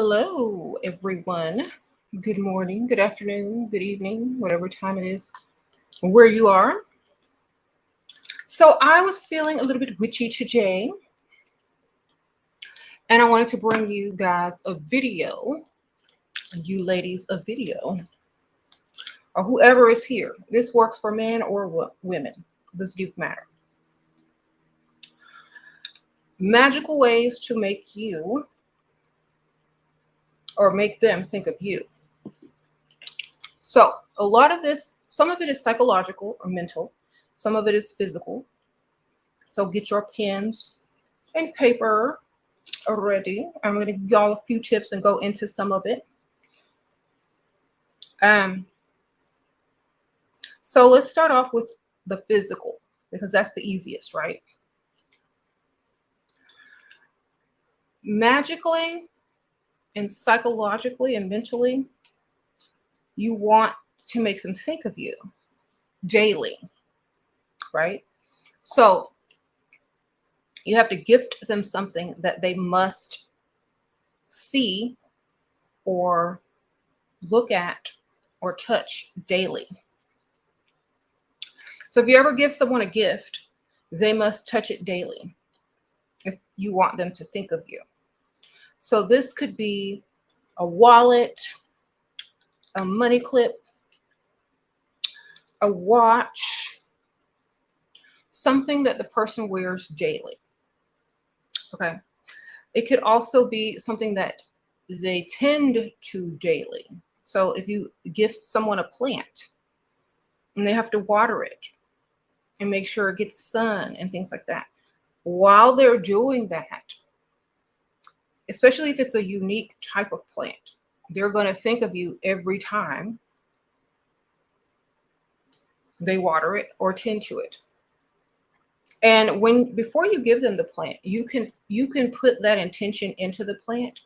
Hello, everyone. Good morning, good afternoon, good evening, whatever time it is, where you are. So, I was feeling a little bit witchy today, and I wanted to bring you guys a video, you ladies, a video, or whoever is here. This works for men or women. This youth matter. Magical ways to make you or make them think of you. So, a lot of this, some of it is psychological or mental, some of it is physical. So, get your pens and paper ready. I'm going to give y'all a few tips and go into some of it. Um, so, let's start off with the physical because that's the easiest, right? Magically and psychologically and mentally, you want to make them think of you daily, right? So, you have to gift them something that they must see or look at or touch daily. So if you ever give someone a gift, they must touch it daily if you want them to think of you. So this could be a wallet, a money clip, a watch, something that the person wears daily. Okay. It could also be something that they tend to daily. So if you gift someone a plant and they have to water it and make sure it gets sun and things like that, while they're doing that, especially if it's a unique type of plant, they're going to think of you every time they water it or tend to it. And when before you give them the plant, you can put that intention into the plant.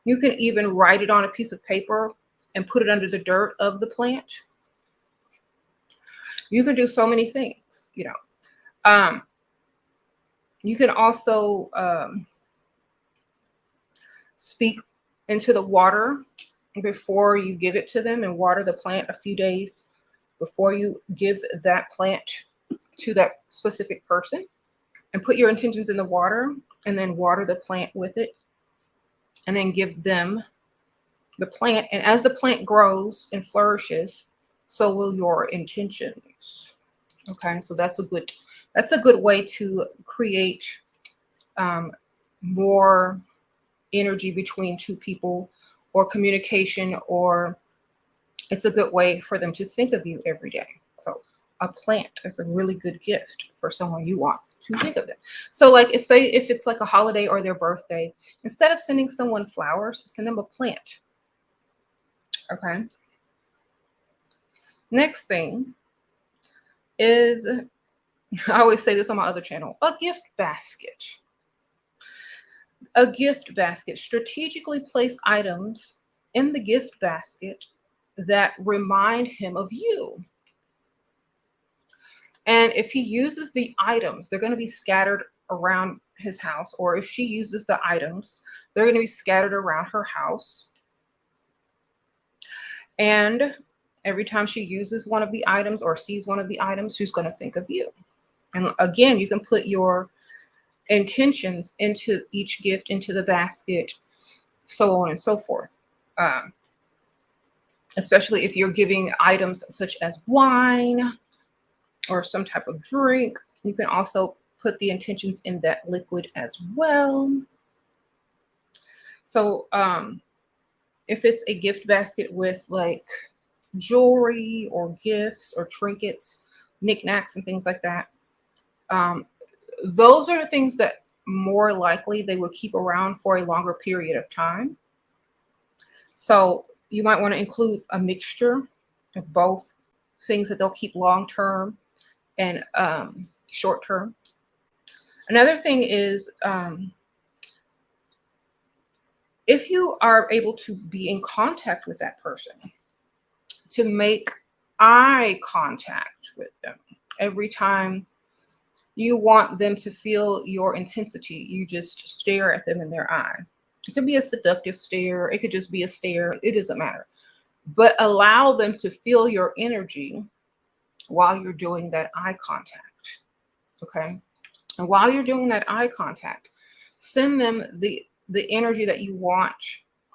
You can even write it on a piece of paper and put it under the dirt of the plant. You can do so many things. Um, you can also speak into the water before you give it to them and water the plant a few days before you give that plant to that specific person, and put your intentions in the water and then water the plant with it and then give them the plant. And as the plant grows and flourishes, so will your intentions. Okay, so that's a good way to create um, more energy between two people or communication, or it's a good way for them to think of you every day. So a plant is a really good gift for someone you want to think of them. So like say if it's like a holiday or their birthday, instead of sending someone flowers, send them a plant. Okay. Next thing is, I always say this on my other channel, a gift basket. A gift basket. Strategically place items in the gift basket that remind him of you. And if he uses the items, they're going to be scattered around his house. Or if she uses the items, they're going to be scattered around her house. And every time she uses one of the items or sees one of the items, she's going to think of you. And again, you can put your intentions into each gift, into the basket, so on and so forth. Um, Especially if you're giving items such as wine or some type of drink, you can also put the intentions in that liquid as well. So if it's a gift basket with like jewelry or gifts or trinkets, knickknacks and things like that, um, those are the things that more likely they will keep around for a longer period of time. So you might want to include a mixture of both, things that they'll keep long term and short term. Another thing is, if you are able to be in contact with that person, to make eye contact with them every time you want them to feel your intensity, you just stare at them in their eye. It could be a seductive stare. It could just be a stare. It doesn't matter. But allow them to feel your energy while you're doing that eye contact. Okay. And while you're doing that eye contact, send them the energy that you want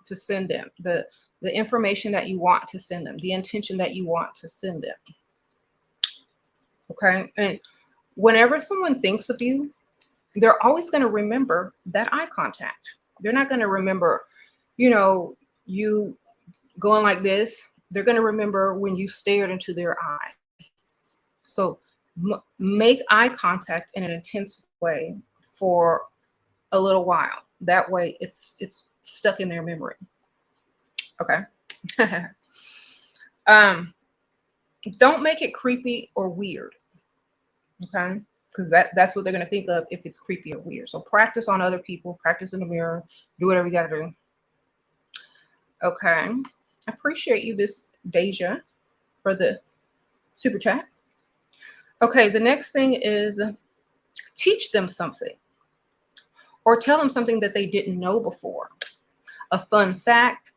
to send them, the information that you want to send them, the intention that you want to send them. Okay. And whenever someone thinks of you, they're always going to remember that eye contact. They're not going to remember, you going like this. They're going to remember when you stared into their eye. So make eye contact in an intense way for a little while. That way it's stuck in their memory. Okay. Don't make it creepy or weird. Okay. Because that's what they're going to think of if it's creepy or weird. So practice on other people, practice in the mirror, do whatever you got to do. Okay. I appreciate you, Miss Deja, for the super chat. Okay. The next thing is teach them something or tell them something that they didn't know before. A fun fact,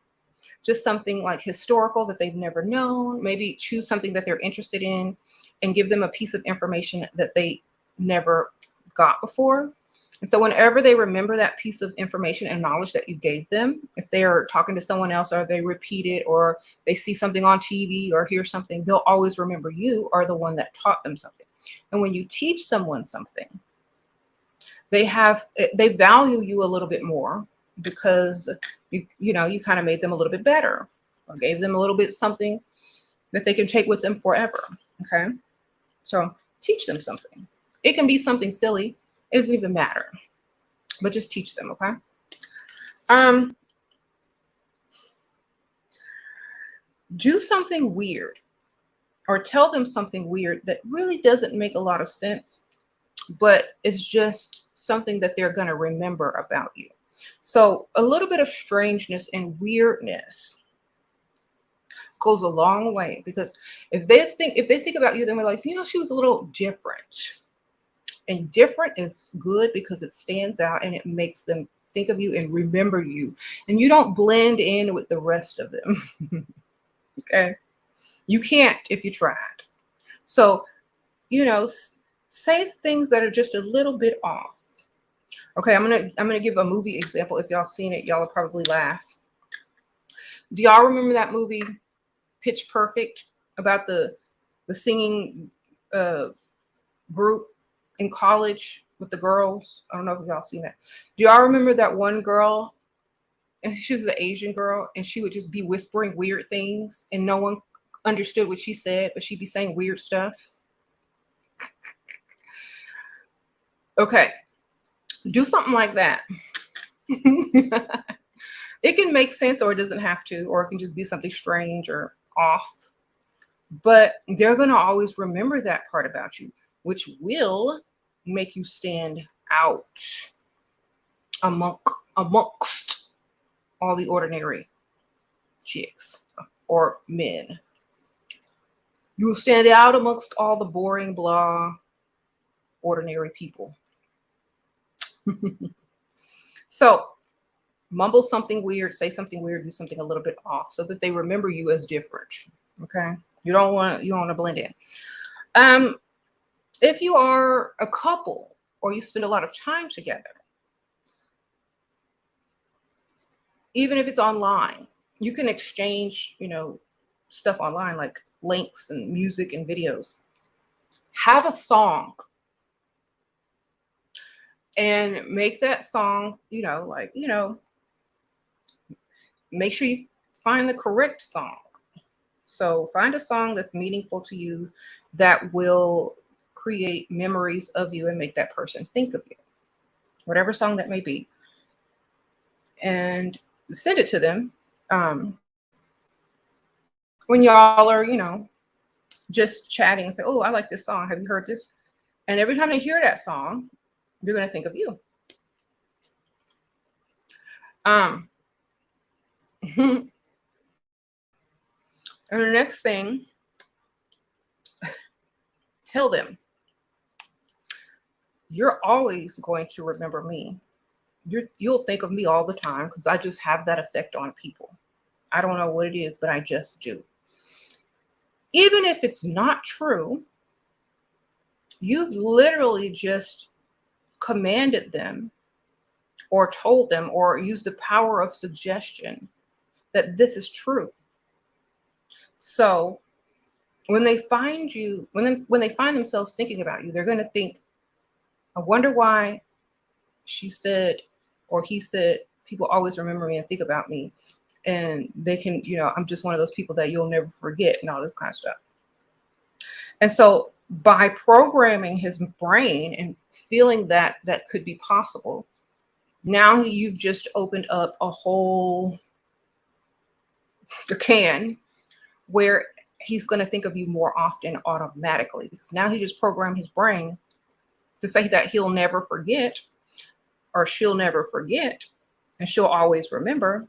just something like historical that they've never known. Maybe choose something that they're interested in and give them a piece of information that they never got before. And so whenever they remember that piece of information and knowledge that you gave them, if they are talking to someone else or they repeat it or they see something on TV or hear something, they'll always remember you are the one that taught them something. And when you teach someone something, they value you a little bit more because you kind of made them a little bit better or gave them a little bit something that they can take with them forever. Okay. So teach them something. It can be something silly. It doesn't even matter, but just teach them. Okay. Do something weird or tell them something weird that really doesn't make a lot of sense, but it's just something that they're going to remember about you. So a little bit of strangeness and weirdness goes a long way, because if they think about you, then we're like, she was a little different. And different is good because it stands out and it makes them think of you and remember you. And you don't blend in with the rest of them. Okay. You can't if you tried. So, say things that are just a little bit off. Okay, I'm gonna give a movie example. If y'all seen it, y'all will probably laugh. Do y'all remember that movie Pitch Perfect about the singing group in college with the girls? I don't know if y'all seen that. Do y'all remember that one girl? And she was the Asian girl, and she would just be whispering weird things, and no one understood what she said, but she'd be saying weird stuff. Okay, do something like that. It can make sense, or it doesn't have to, or it can just be something strange or off. But they're going to always remember that part about you, which will make you stand out amongst all the ordinary chicks or men. You will stand out amongst all the boring, blah, ordinary people. So mumble something weird, say something weird, do something a little bit off so that they remember you as different. Okay. You don't want to blend in. If you are a couple or you spend a lot of time together, even if it's online, you can exchange, stuff online like links and music and videos. Have a song and make that song, make sure you find the correct song. So find a song that's meaningful to you that will create memories of you and make that person think of you, whatever song that may be, and send it to them. When y'all are, just chatting and say, oh, I like this song. Have you heard this? And every time they hear that song, they're going to think of you. And the next thing, tell them, you're always going to remember me you'll think of me all the time because I just have that effect on people. I don't know what it is, but I just do. Even if it's not true, you've literally just commanded them or told them or used the power of suggestion that this is true. So when they find you, when they find themselves thinking about you, they're going to think, I wonder why she said or he said people always remember me and think about me, and they can, I'm just one of those people that you'll never forget and all this kind of stuff. And so by programming his brain and feeling that that could be possible, now you've just opened up a whole can where he's going to think of you more often automatically, because now he just programmed his brain to say that he'll never forget or she'll never forget and she'll always remember,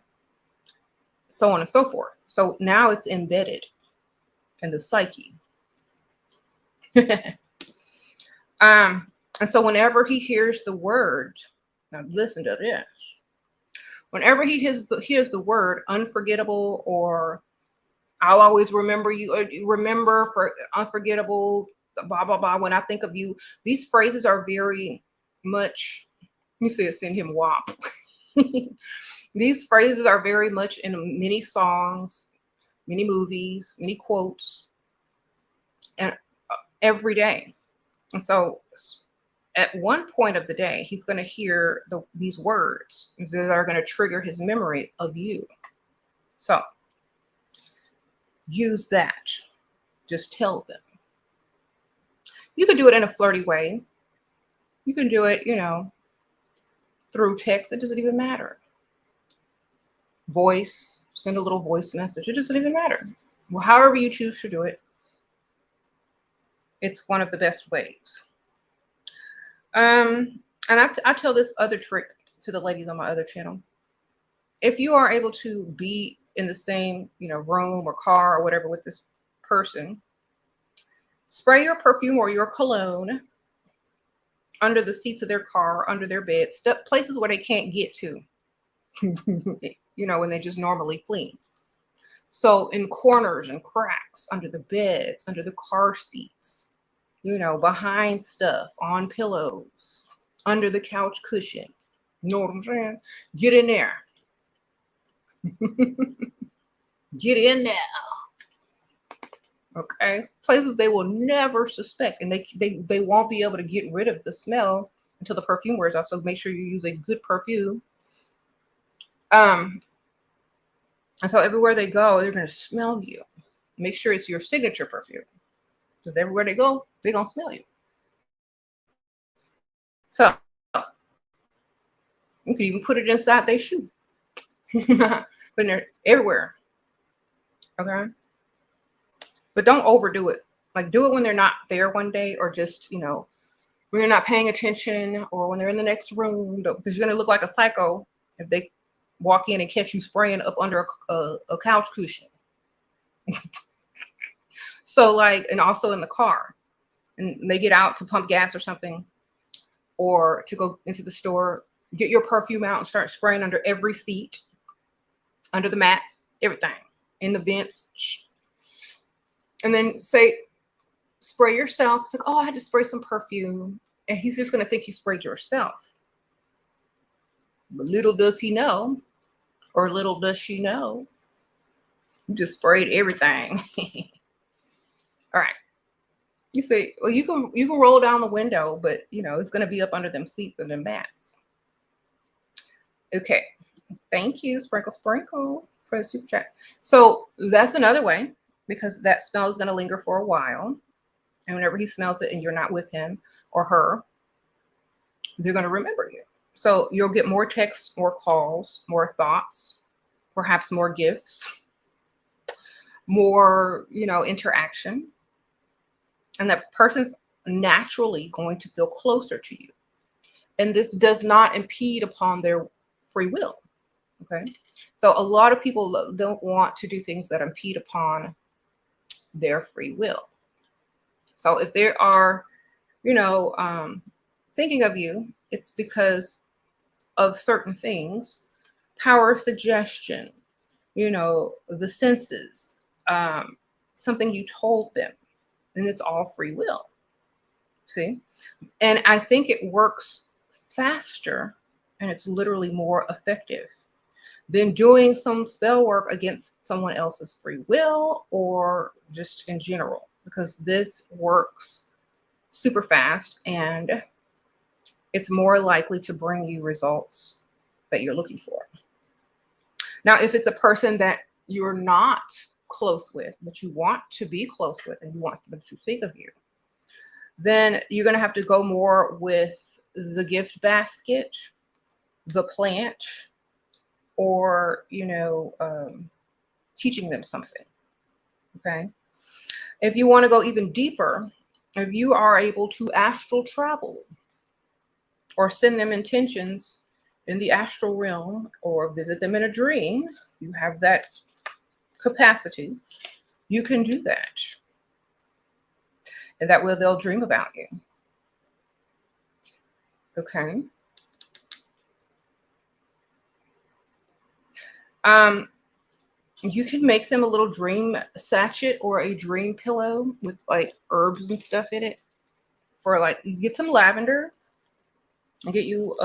so on and so forth. So now it's embedded in the psyche. And so whenever he hears the word, now listen to this, whenever he hears the word unforgettable, or I'll always remember you, or remember for unforgettable, blah, blah, blah. When I think of you, these phrases are very much, you see it, send him WAP. These phrases are very much in many songs, many movies, many quotes, and every day. And so at one point of the day, he's going to hear these words that are going to trigger his memory of you. So use that. Just tell them. You can do it in a flirty way. You can do it, through text. It doesn't even matter. Voice, send a little voice message. It doesn't even matter. Well, however you choose to do it, it's one of the best ways. And I tell this other trick to the ladies on my other channel. If you are able to be in the same, room or car or whatever with this person, spray your perfume or your cologne under the seats of their car, under their bed, places where they can't get to, when they just normally clean. So in corners and cracks, under the beds, under the car seats, behind stuff, on pillows, under the couch cushion. You know what I'm saying? Get in there. Get in there. Okay, places they will never suspect, and they won't be able to get rid of the smell until the perfume wears off. So make sure you use a good perfume. And so everywhere they go, they're going to smell you. Make sure it's your signature perfume, because everywhere they go, they're going to smell you. So you can even put it inside their shoe. But they're everywhere. Okay. But don't overdo it. Like, do it when they're not there one day, or just, when you're not paying attention, or when they're in the next room, because you're going to look like a psycho if they walk in and catch you spraying up under a couch cushion. So and also in the car, and they get out to pump gas or something, or to go into the store, get your perfume out and start spraying under every seat, under the mats, everything, in the vents. And then spray yourself. It's like, oh, I had to spray some perfume. And he's just going to think you sprayed yourself. But little does he know, or little does she know, you just sprayed everything. All right. You say, well, you can roll down the window, but it's going to be up under them seats and them mats. Okay. Thank you, Sprinkle Sprinkle, for the super chat. So that's another way, because that smell is going to linger for a while. And whenever he smells it and you're not with him or her, they're going to remember you. So you'll get more texts, more calls, more thoughts, perhaps more gifts, more, interaction. And that person's naturally going to feel closer to you. And this does not impede upon their free will. Okay. So a lot of people don't want to do things that impede upon their free will. So if they are, thinking of you, it's because of certain things, power of suggestion, the senses, something you told them, and it's all free will. See? And I think it works faster and it's literally more effective than doing some spell work against someone else's free will or just in general, because this works super fast and it's more likely to bring you results that you're looking for. Now, if it's a person that you're not close with, but you want to be close with and you want them to think of you, then you're going to have to go more with the gift basket, the plant, or, teaching them something. Okay. If you want to go even deeper, if you are able to astral travel or send them intentions in the astral realm or visit them in a dream, you have that capacity, you can do that. And that way they'll dream about you. Okay. You can make them a little dream sachet or a dream pillow with like herbs and stuff in it. For like, you get some lavender and get you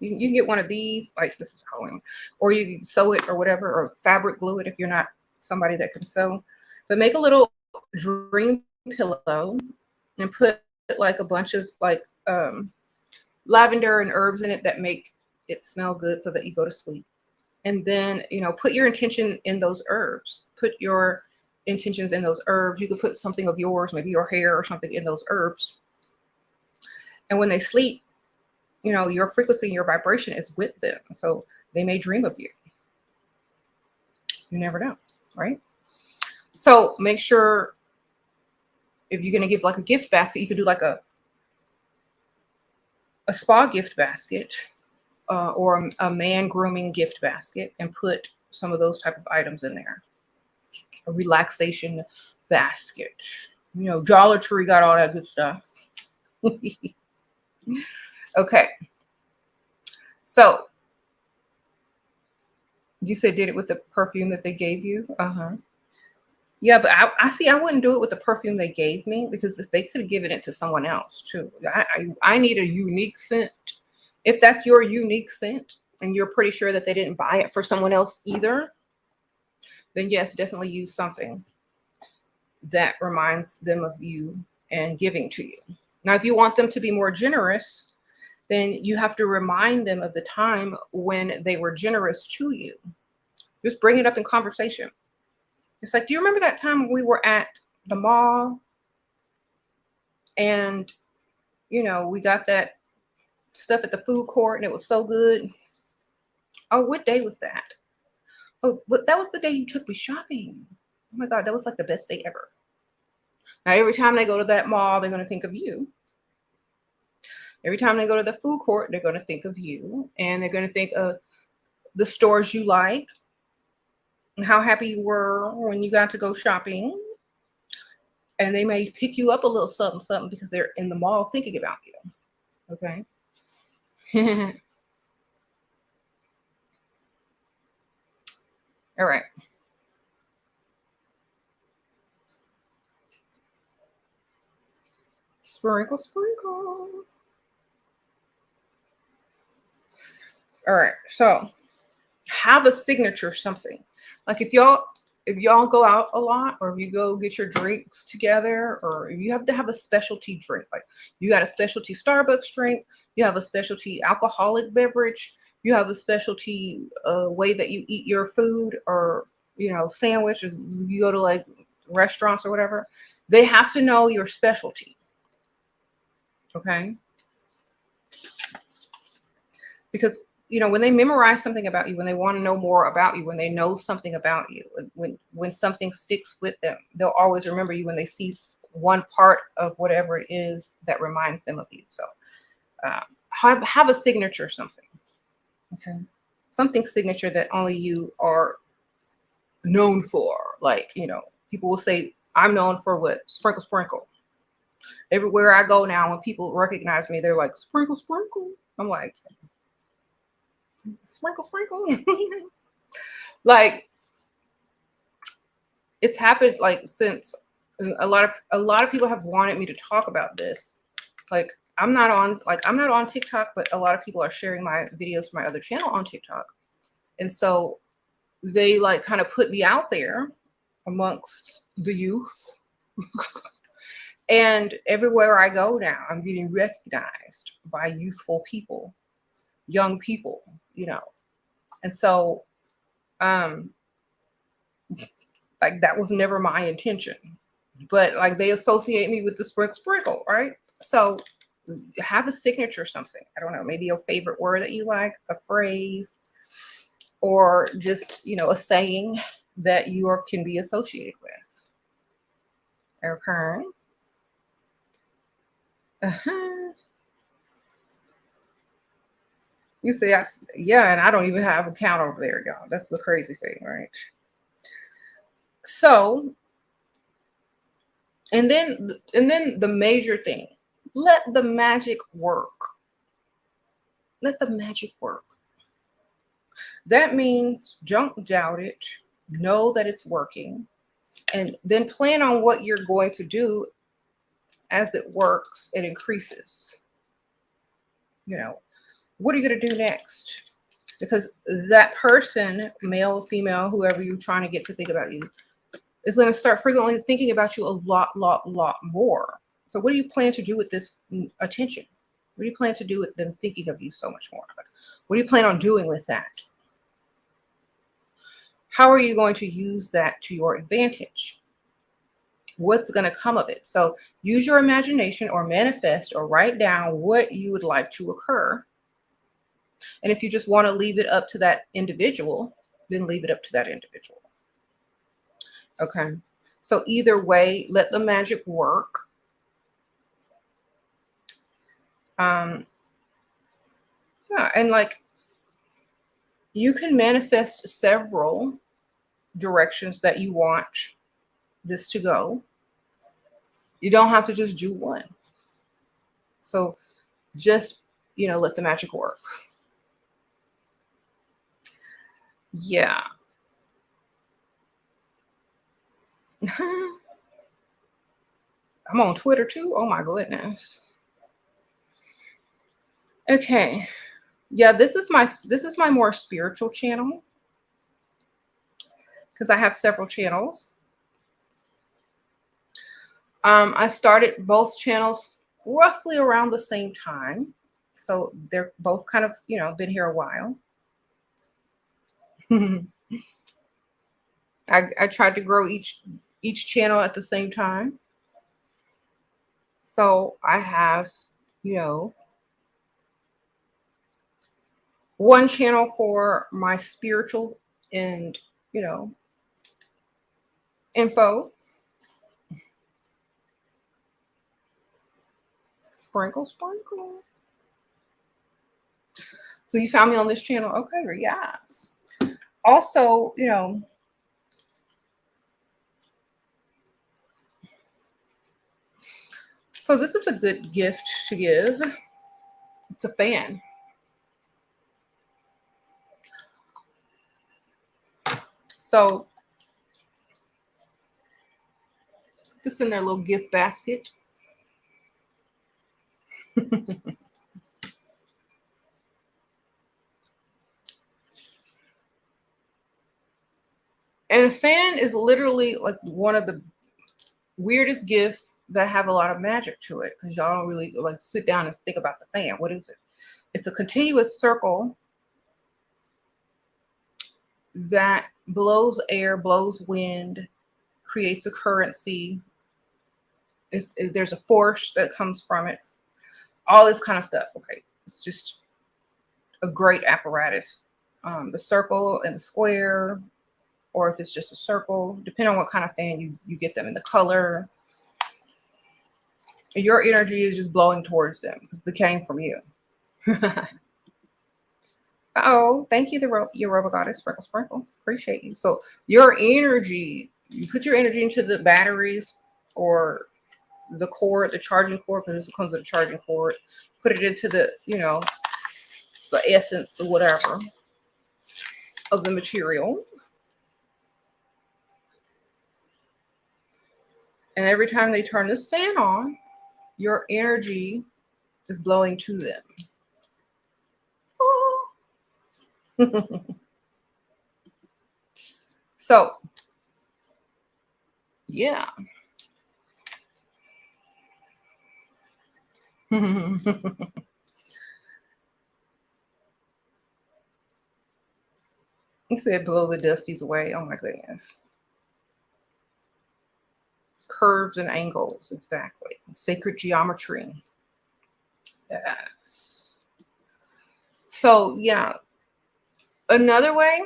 you can get one of these, like this is Halloween, or you can sew it or whatever, or fabric glue it if you're not somebody that can sew. But make a little dream pillow and put like a bunch of like lavender and herbs in it that make it smell good so that you go to sleep. And then, put your intention in those herbs. Put your intentions in those herbs. You could put something of yours, maybe your hair or something, in those herbs. And when they sleep, your frequency and your vibration is with them. So they may dream of you. You never know, right? So make sure, if you're going to give like a gift basket, you could do like a spa gift basket. Or a man grooming gift basket, and put some of those type of items in there. A relaxation basket. Dollar Tree got all that good stuff. Okay. So you said did it with the perfume that they gave you? Uh-huh. Yeah, but I see. I wouldn't do it with the perfume they gave me, because if they could have given it to someone else too. I need a unique scent. If that's your unique scent and you're pretty sure that they didn't buy it for someone else either, then yes, definitely use something that reminds them of you and giving to you. Now, if you want them to be more generous, then you have to remind them of the time when they were generous to you. Just bring it up in conversation. It's like, do you remember that time we were at the mall and, we got that stuff at the food court and it was so good? Oh, what day was that? Oh, but that was the day you took me shopping. Oh my God, that was like the best day ever. Now, every time they go to that mall, they're going to think of you. Every time they go to the food court, they're going to think of you. And they're going to think of the stores you like and how happy you were when you got to go shopping. And they may pick you up a little something, something, because they're in the mall thinking about you. Okay. All right. Sprinkle, sprinkle. All right. So have a signature something. Like if y'all go out a lot, or if you go get your drinks together, or if you have to have a specialty drink, like you got a specialty Starbucks drink, you have a specialty alcoholic beverage, you have a specialty way that you eat your food, or sandwich, or you go to like restaurants or whatever, they have to know your specialty. Okay. Because when they memorize something about you, when they want to know more about you, when they know something about you, when something sticks with them, they'll always remember you when they see one part of whatever it is that reminds them of you. So have a signature something. Okay. Something signature that only you are known for. Like, people will say, I'm known for what? Sprinkle, sprinkle. Everywhere I go now, when people recognize me, they're like, sprinkle, sprinkle. I'm like, Sprinkle, sprinkle. Like, it's happened like since a lot of people have wanted me to talk about this. Like, I'm not on TikTok, but a lot of people are sharing my videos from my other channel on TikTok. And so they like kind of put me out there amongst the youth. And everywhere I go now, I'm getting recognized by youthful people, young people, you know. And so um like that was never my intention. But like they associate me with the sprinkle, right? So have a signature something. I don't know, maybe a favorite word that you like, a phrase, or just, you know, a saying that can be associated with. Okay. Uh-huh. You say, yeah, and I don't even have a count over there, y'all. That's the crazy thing, right? So, and then the major thing, let the magic work. Let the magic work. That means don't doubt it. Know that it's working, and then plan on what you're going to do as it works and increases. You know, what are you going to do next? Because that person, male or female, whoever you're trying to get to think about you, is going to start frequently thinking about you a lot more. So what do you plan to do with this attention? What do you plan to do with them thinking of you so much more? Like, what do you plan on doing with that? How are you going to use that to your advantage? What's going to come of it? So use your imagination or manifest or write down what you would like to occur. And if you just want to leave it up to that individual, then leave it up to that individual. Okay. So either way, let the magic work. Yeah, and like you can manifest several directions that you want this to go. You don't have to just do one. So just, you know, let the magic work. Yeah. I'm on Twitter too. Oh my goodness. Okay. Yeah, this is my more spiritual channel because I have several channels. I started both channels roughly around the same time. So they're both kind of, you know, been here a while. I tried to grow each channel at the same time. So I have, you know, one channel for my spiritual and, you know, info. Sprinkle, sprinkle. So you found me on this channel. Okay, yes. Also, you know, so this is a good gift to give. It's a fan. So this in their little gift basket. And a fan is literally like one of the weirdest gifts that have a lot of magic to it because y'all don't really like sit down and think about the fan. What is it? It's a continuous circle that blows air, blows wind, creates a currency. There's a force that comes from it. All this kind of stuff. Okay, it's just a great apparatus. The circle and the square, or if it's just a circle, depending on what kind of fan you get them in the color. Your energy is just blowing towards them because they came from you. Oh, thank you, your robot goddess, sprinkle, sprinkle. Appreciate you. So your energy, you put your energy into the batteries or the cord, the charging cord, because this comes with a charging cord. Put it into the, you know, the essence or whatever of the material. And every time they turn this fan on, your energy is blowing to them. Oh. So, yeah. He said blow the dusties away. Oh my goodness. Curves and angles, exactly. Sacred geometry. Yes. So yeah. Another way.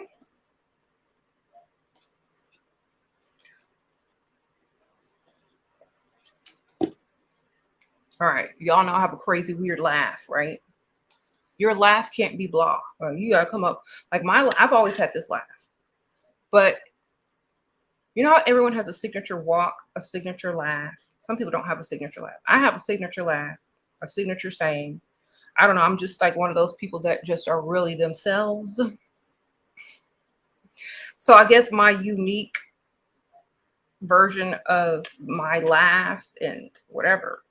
All right. Y'all know I have a crazy weird laugh, right? Your laugh can't be blah. You gotta come up like I've always had this laugh. But you know how everyone has a signature walk, a signature laugh? Some people don't have a signature laugh. I have a signature laugh, a signature saying. I don't know. I'm just like one of those people that just are really themselves. So I guess my unique version of my laugh and whatever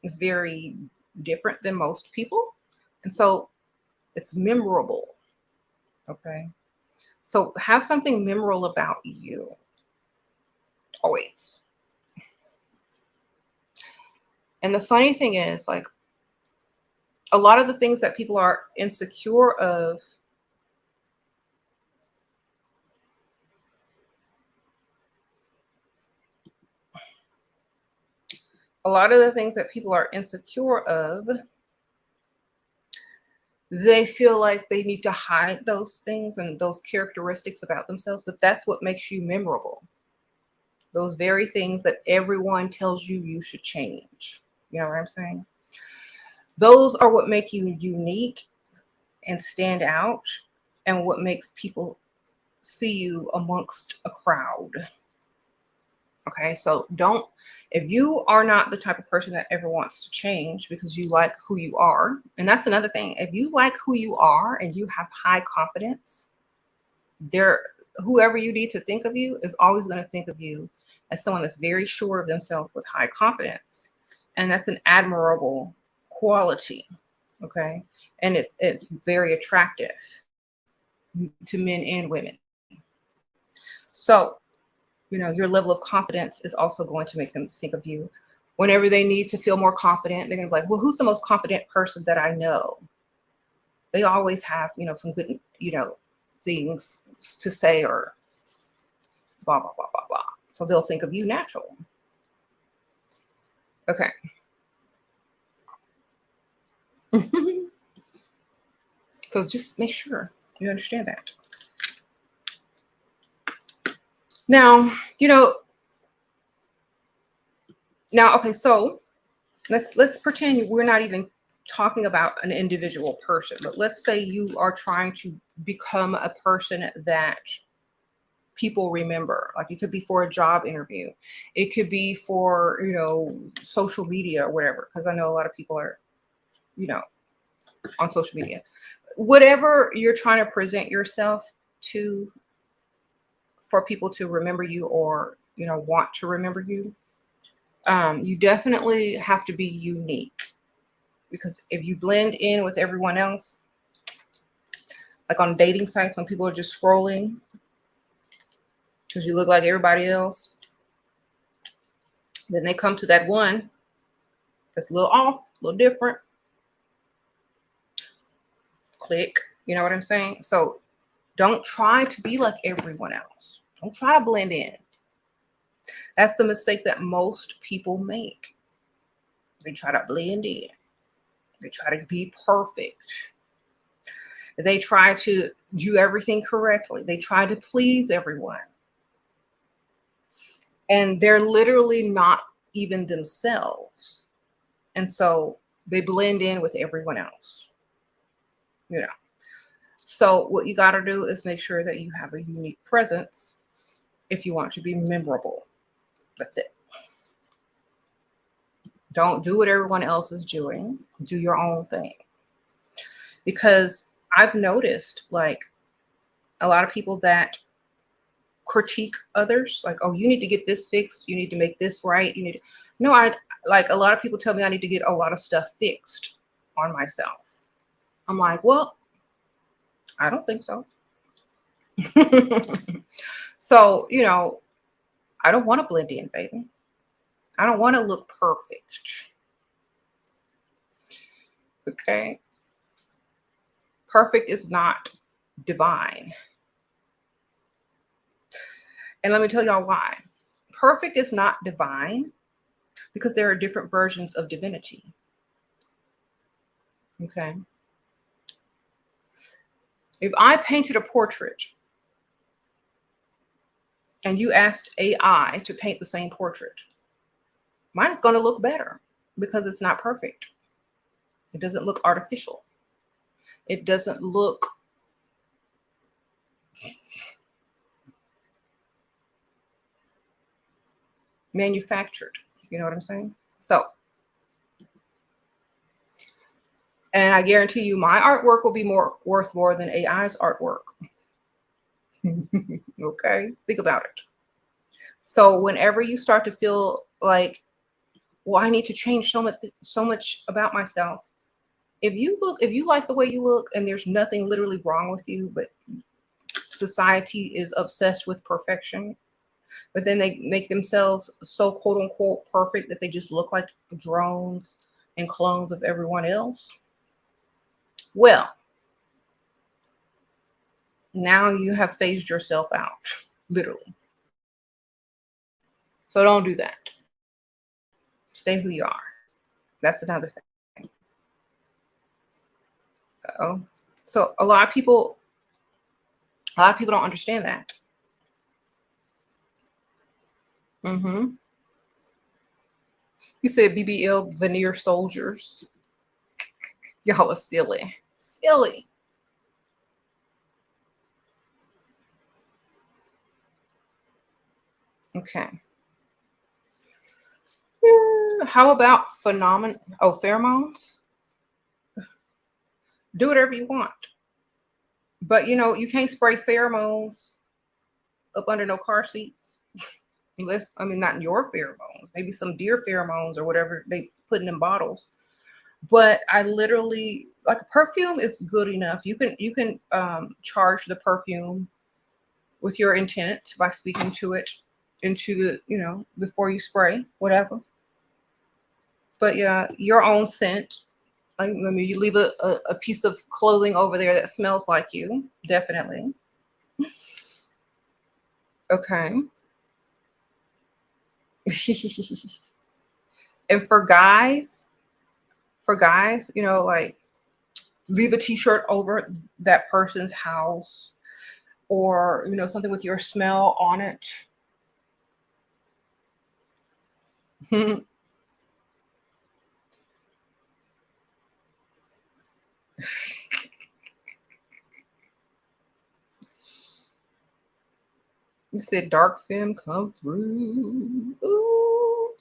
is very different than most people. And so it's memorable. Okay. So have something memorable about you always. And the funny thing is, like, a lot of the things that people are insecure of, a lot of the things that people are insecure of, they feel like they need to hide those things and those characteristics about themselves, but that's what makes you memorable. Those very things that everyone tells you you should change. You know what I'm saying? Those are what make you unique and stand out, and what makes people see you amongst a crowd. Okay, so if you are not the type of person that ever wants to change because you like who you are, and that's another thing, if you like who you are and you have high confidence, whoever you need to think of you is always going to think of you as someone that's very sure of themselves with high confidence. And that's an admirable quality. Okay. And it's very attractive to men and women. So, your level of confidence is also going to make them think of you. Whenever they need to feel more confident, they're going to be like, well, who's the most confident person that I know? They always have, some good, things to say, or blah, blah, blah, blah, blah. So they'll think of you natural. Okay. So just make sure you understand that. Now, okay, so let's pretend we're not even talking about an individual person, but let's say you are trying to become a person that people remember. Like, it could be for a job interview, it could be for social media or whatever, because I know a lot of people are on social media. Whatever you're trying to present yourself to, for people to remember you, or want to remember you, you definitely have to be unique. Because if you blend in with everyone else, like on dating sites when people are just scrolling because you look like everybody else, then they come to that one that's a little off, a little different. Click. You know what I'm saying? So don't try to be like everyone else. Don't try to blend in. That's the mistake that most people make. They try to blend in. They try to be perfect. They try to do everything correctly. They try to please everyone. And they're literally not even themselves. And so they blend in with everyone else. So what you got to do is make sure that you have a unique presence if you want to be memorable. That's it. Don't do what everyone else is doing. Do your own thing. because I've noticed like a lot of people that critique others, like, oh, you need to get this fixed, you need to make this right, you need to, no, I like a lot of people tell me I need to get a lot of stuff fixed on myself. I'm like, well, I don't think so. So, I don't want to blend in, baby. I don't want to look perfect. Okay. Perfect is not divine. And let me tell y'all why. Perfect is not divine because there are different versions of divinity. Okay. If I painted a portrait and you asked AI to paint the same portrait, mine's going to look better because it's not perfect. It doesn't look artificial. It doesn't look manufactured. You know what I'm saying? So, and I guarantee you my artwork will be worth more than AI's artwork. Okay, think about it. So whenever you start to feel like, well, I need to change so much about myself. If you like the way you look and there's nothing literally wrong with you, but society is obsessed with perfection, but then they make themselves so quote unquote perfect that they just look like drones and clones of everyone else. Well, now you have phased yourself out, literally. So don't do that. Stay who you are. That's another thing. Oh, so a lot of people don't understand that. Mm-hmm. You said BBL veneer soldiers. Y'all are silly. Silly. Okay. How about pheromones? Do whatever you want. But you can't spray pheromones up under no car seats. Unless, I mean, not your pheromones, maybe some deer pheromones or whatever they put in bottles. But I literally, like, a perfume is good enough. You can charge the perfume with your intent by speaking to it into before you spray, whatever. But yeah, your own scent. I mean, you leave a piece of clothing over there that smells like you, definitely. Okay. And for guys, like, leave a t-shirt over that person's house, or something with your smell on it. You said dark femme come through. Ooh.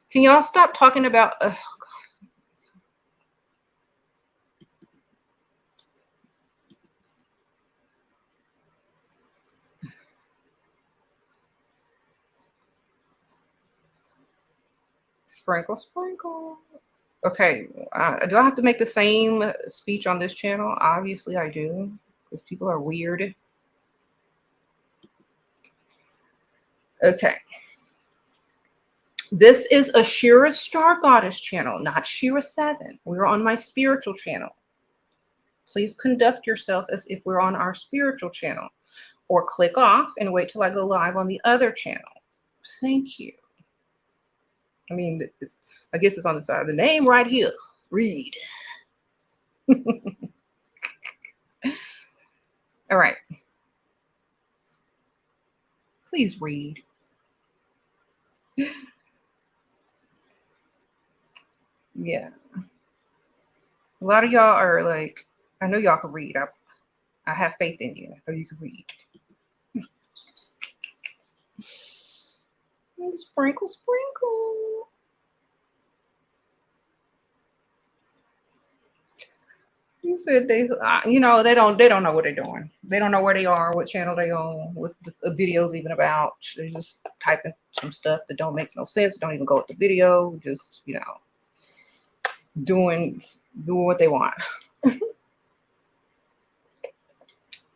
Can y'all stop talking about sprinkle, sprinkle? Okay, do I have to make the same speech on this channel? Obviously I do, because people are weird. Okay. This is a Shira Star Goddess channel, not Shira 7. We're on my spiritual channel. Please conduct yourself as if we're on our spiritual channel, or click off and wait till I go live on the other channel. Thank you. I mean, I guess it's on the side of the name right here. Read. All right. Please read. Yeah. A lot of y'all are like, I know y'all can read. I have faith in you. I know you can read. Sprinkle, sprinkle. You said they don't know what they're doing. They don't know where they are, what channel they on, what the video's even about. They're just typing some stuff that don't make no sense. Don't even go with the video. Just doing what they want.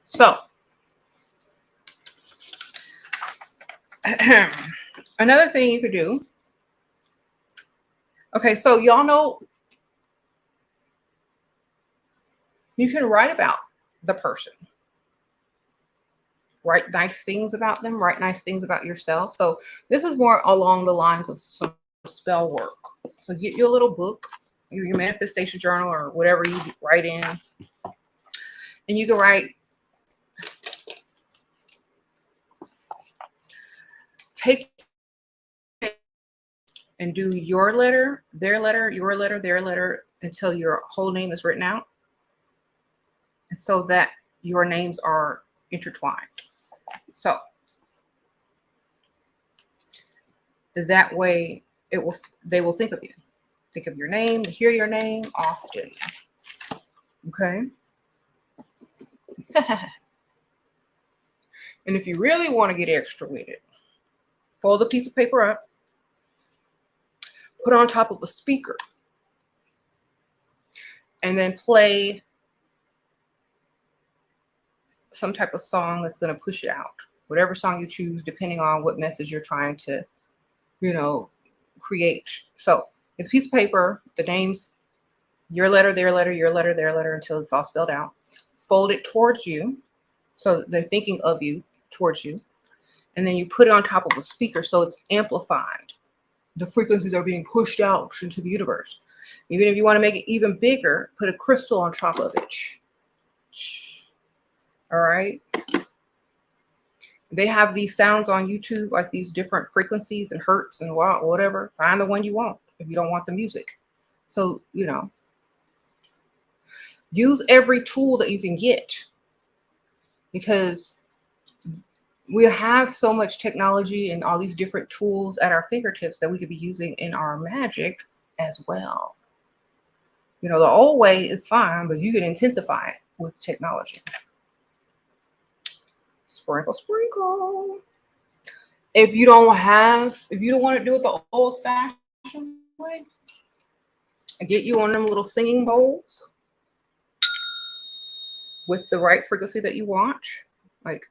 So another thing you could do. Okay, so y'all know you can write about the person. Write nice things about them, write nice things about yourself. So this is more along the lines of some spell work. So get you a little book, your manifestation journal or whatever you write in. And you can write, take and do your letter, their letter, your letter, their letter until your whole name is written out. And so that your names are intertwined. So that way they will think of you. Think of your name, hear your name often. Okay. And if you really want to get extra with it, fold a piece of paper up, put it on top of a speaker, and then play some type of song that's going to push it out. Whatever song you choose, depending on what message you're trying to, create. So it's a piece of paper, the names, your letter, their letter, your letter, their letter, until it's all spelled out. Fold it towards you. So they're thinking of you, towards you. And then you put it on top of a speaker so it's amplified. The frequencies are being pushed out into the universe. Even if you want to make it even bigger, put a crystal on top of it. All right. They have these sounds on YouTube, like these different frequencies and hertz and whatever. Find the one you want if you don't want the music. So, use every tool that you can get, because we have so much technology and all these different tools at our fingertips that we could be using in our magic as well. The old way is fine, but you can intensify it with technology. Sprinkle, sprinkle. If you don't want to do it the old-fashioned way, get you one of them little singing bowls with the right frequency that you want. Like,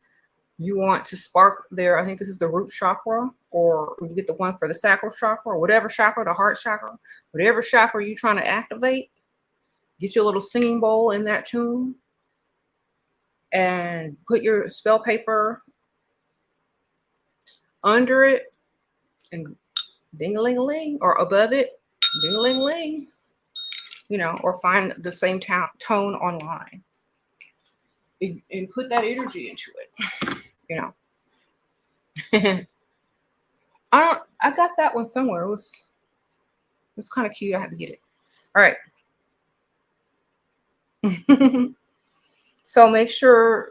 you want to spark there. I think this is the root chakra, or you get the one for the sacral chakra, or whatever chakra, the heart chakra, whatever chakra you're trying to activate. Get your little singing bowl in that tune and put your spell paper under it and ding-a-ling-a-ling, or above it, ding-a-ling-a-ling, or find the same tone online and put that energy into it. I got that one somewhere. It was kind of cute. I had to get it. All right. So make sure,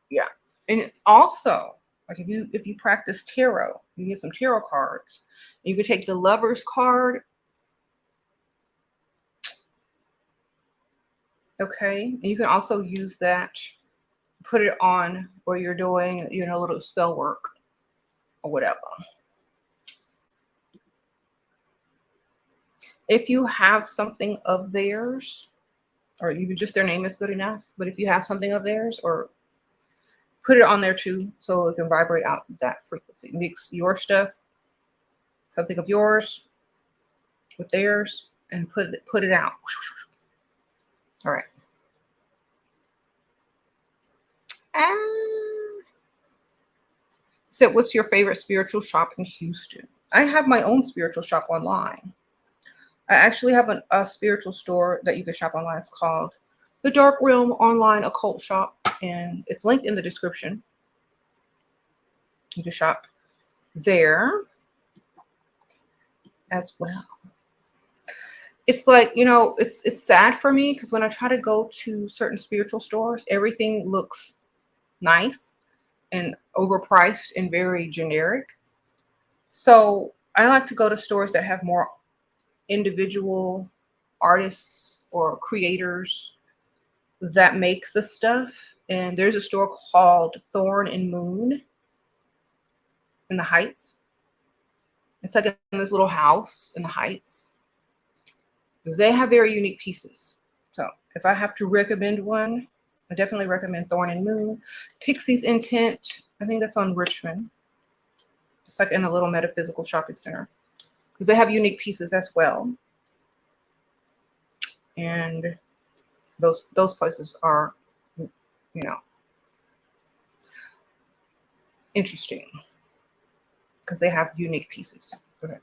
yeah. And also, like if you practice tarot, you get some tarot cards. You can take the Lover's card. Okay. And you can also use that, put it on where you're doing, a little spell work or whatever. If you have something of theirs, or even just their name is good enough, but if you have something of theirs, or put it on there too, so it can vibrate out that frequency. Mix your stuff, something of yours, with theirs, and put it out. All right. So what's your favorite spiritual shop in Houston? I have my own spiritual shop online. I actually have a spiritual store that you can shop online. It's called the Dark Realm Online Occult Shop, and it's linked in the description. You can shop there as well. It's like, it's sad for me because when I try to go to certain spiritual stores, everything looks nice and overpriced and very generic. So I like to go to stores that have more individual artists or creators that make the stuff. And there's a store called Thorn and Moon in the Heights. It's like in this little house in the Heights. They have very unique pieces. So if I have to recommend one, I definitely recommend Thorn and Moon. Pixie's Intent, I think that's on Richmond. It's like in a little metaphysical shopping center, because they have unique pieces as well. And those places are, you know, interesting because they have unique pieces. Okay.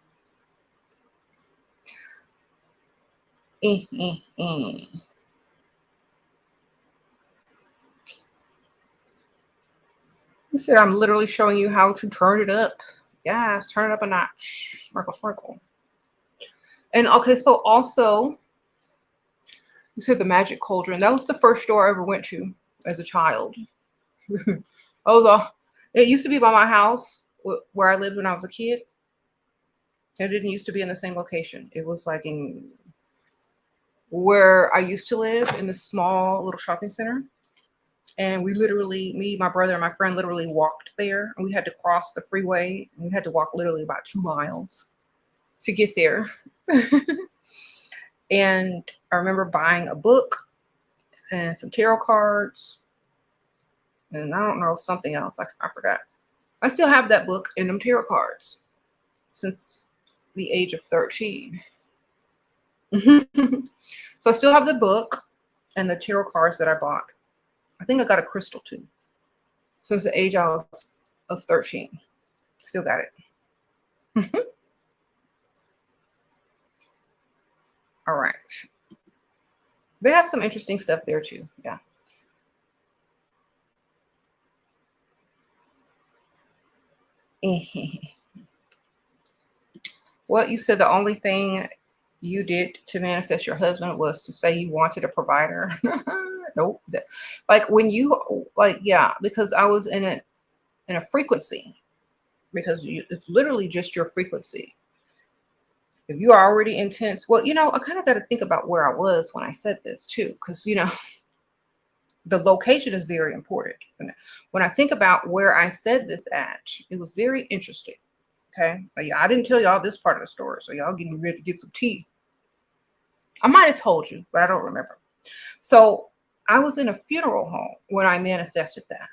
You said I'm literally showing you how to turn it up. Yes, turn it up a notch. Sparkle, sparkle. And okay, so also, you said the Magic Cauldron. That was the first store I ever went to as a child. It used to be by my house where I lived when I was a kid. It didn't used to be in the same location. It was like in where I used to live in this small little shopping center. And we literally, me, my brother, and my friend literally walked there. And we had to cross the freeway. And we had to walk literally about 2 miles to get there. And I remember buying a book and some tarot cards. And I don't know, something else. I forgot. I still have that book and them tarot cards since the age of 13. So I still have the book and the tarot cards that I bought. I think I got a crystal too. Since the age of 13. Still got it. All right. They have some interesting stuff there too. Yeah. Well, you said the only thing you did to manifest your husband was to say you wanted a provider. Nope. Like when you yeah, because I was in a frequency, because it's literally just your frequency. If you are already intense, well, I kind of got to think about where I was when I said this too, because the location is very important. And when I think about where I said this at, it was very interesting. Okay. But yeah, I didn't tell y'all this part of the story, so y'all getting ready to get some tea. I might have told you, but I don't remember. So I was in a funeral home when I manifested that,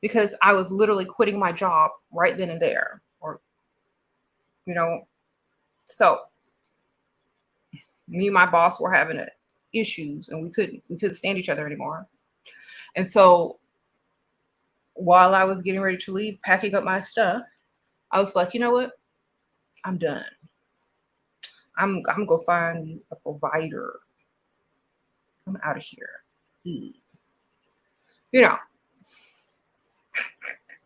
because I was literally quitting my job right then and there, or, so me and my boss were having issues, and we couldn't stand each other anymore. And so while I was getting ready to leave, packing up my stuff, I was like, you know what? I'm done. I'm gonna go find me a provider. I'm out of here. And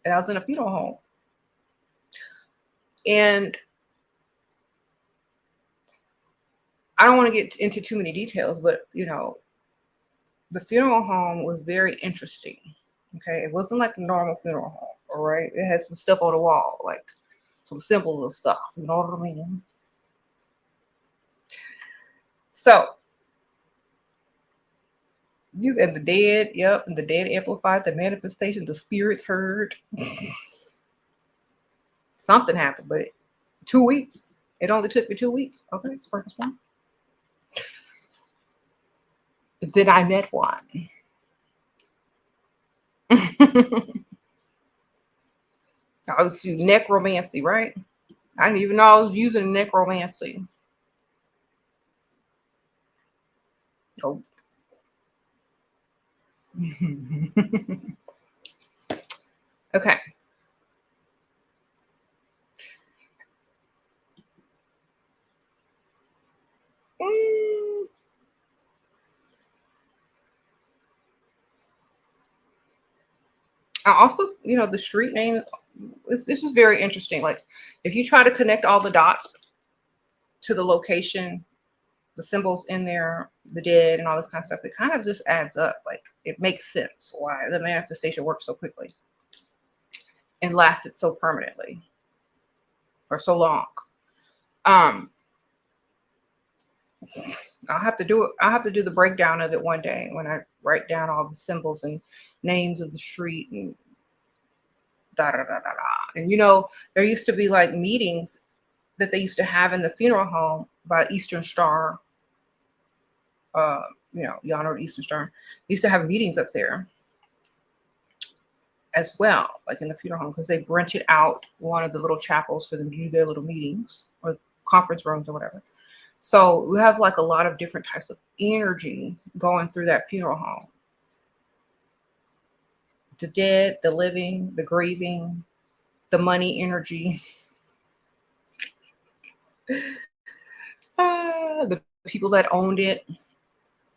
I was in a funeral home. And I don't want to get into too many details, but the funeral home was very interesting. Okay. It wasn't like a normal funeral home. All right. It had some stuff on the wall, like some symbols and stuff. You know what I mean? So you and the dead, yep, and the dead amplified the manifestation, the spirits heard. Something happened, but 2 weeks. It only took me 2 weeks. Okay, sparkle one. Then I met one. I was using necromancy, right? I didn't even know I was using necromancy. Nope. Okay. I also, the street name, this is very interesting. Like if you try to connect all the dots to the location, the symbols in there, the dead and all this kind of stuff, it kind of just adds up. Like it makes sense why the manifestation worked so quickly and lasted so permanently for so long. I'll have to do it. I'll have to do the breakdown of it one day when I write down all the symbols and names of the street and da da da da da. And there used to be like meetings that they used to have in the funeral home by Eastern Star. Uh, y'all know the Eastern Star. They used to have meetings up there as well, like in the funeral home, because they rented out one of the little chapels for them to do their little meetings or conference rooms or whatever. So we have like a lot of different types of energy going through that funeral home. The dead, the living, the grieving, the money energy, the people that owned it,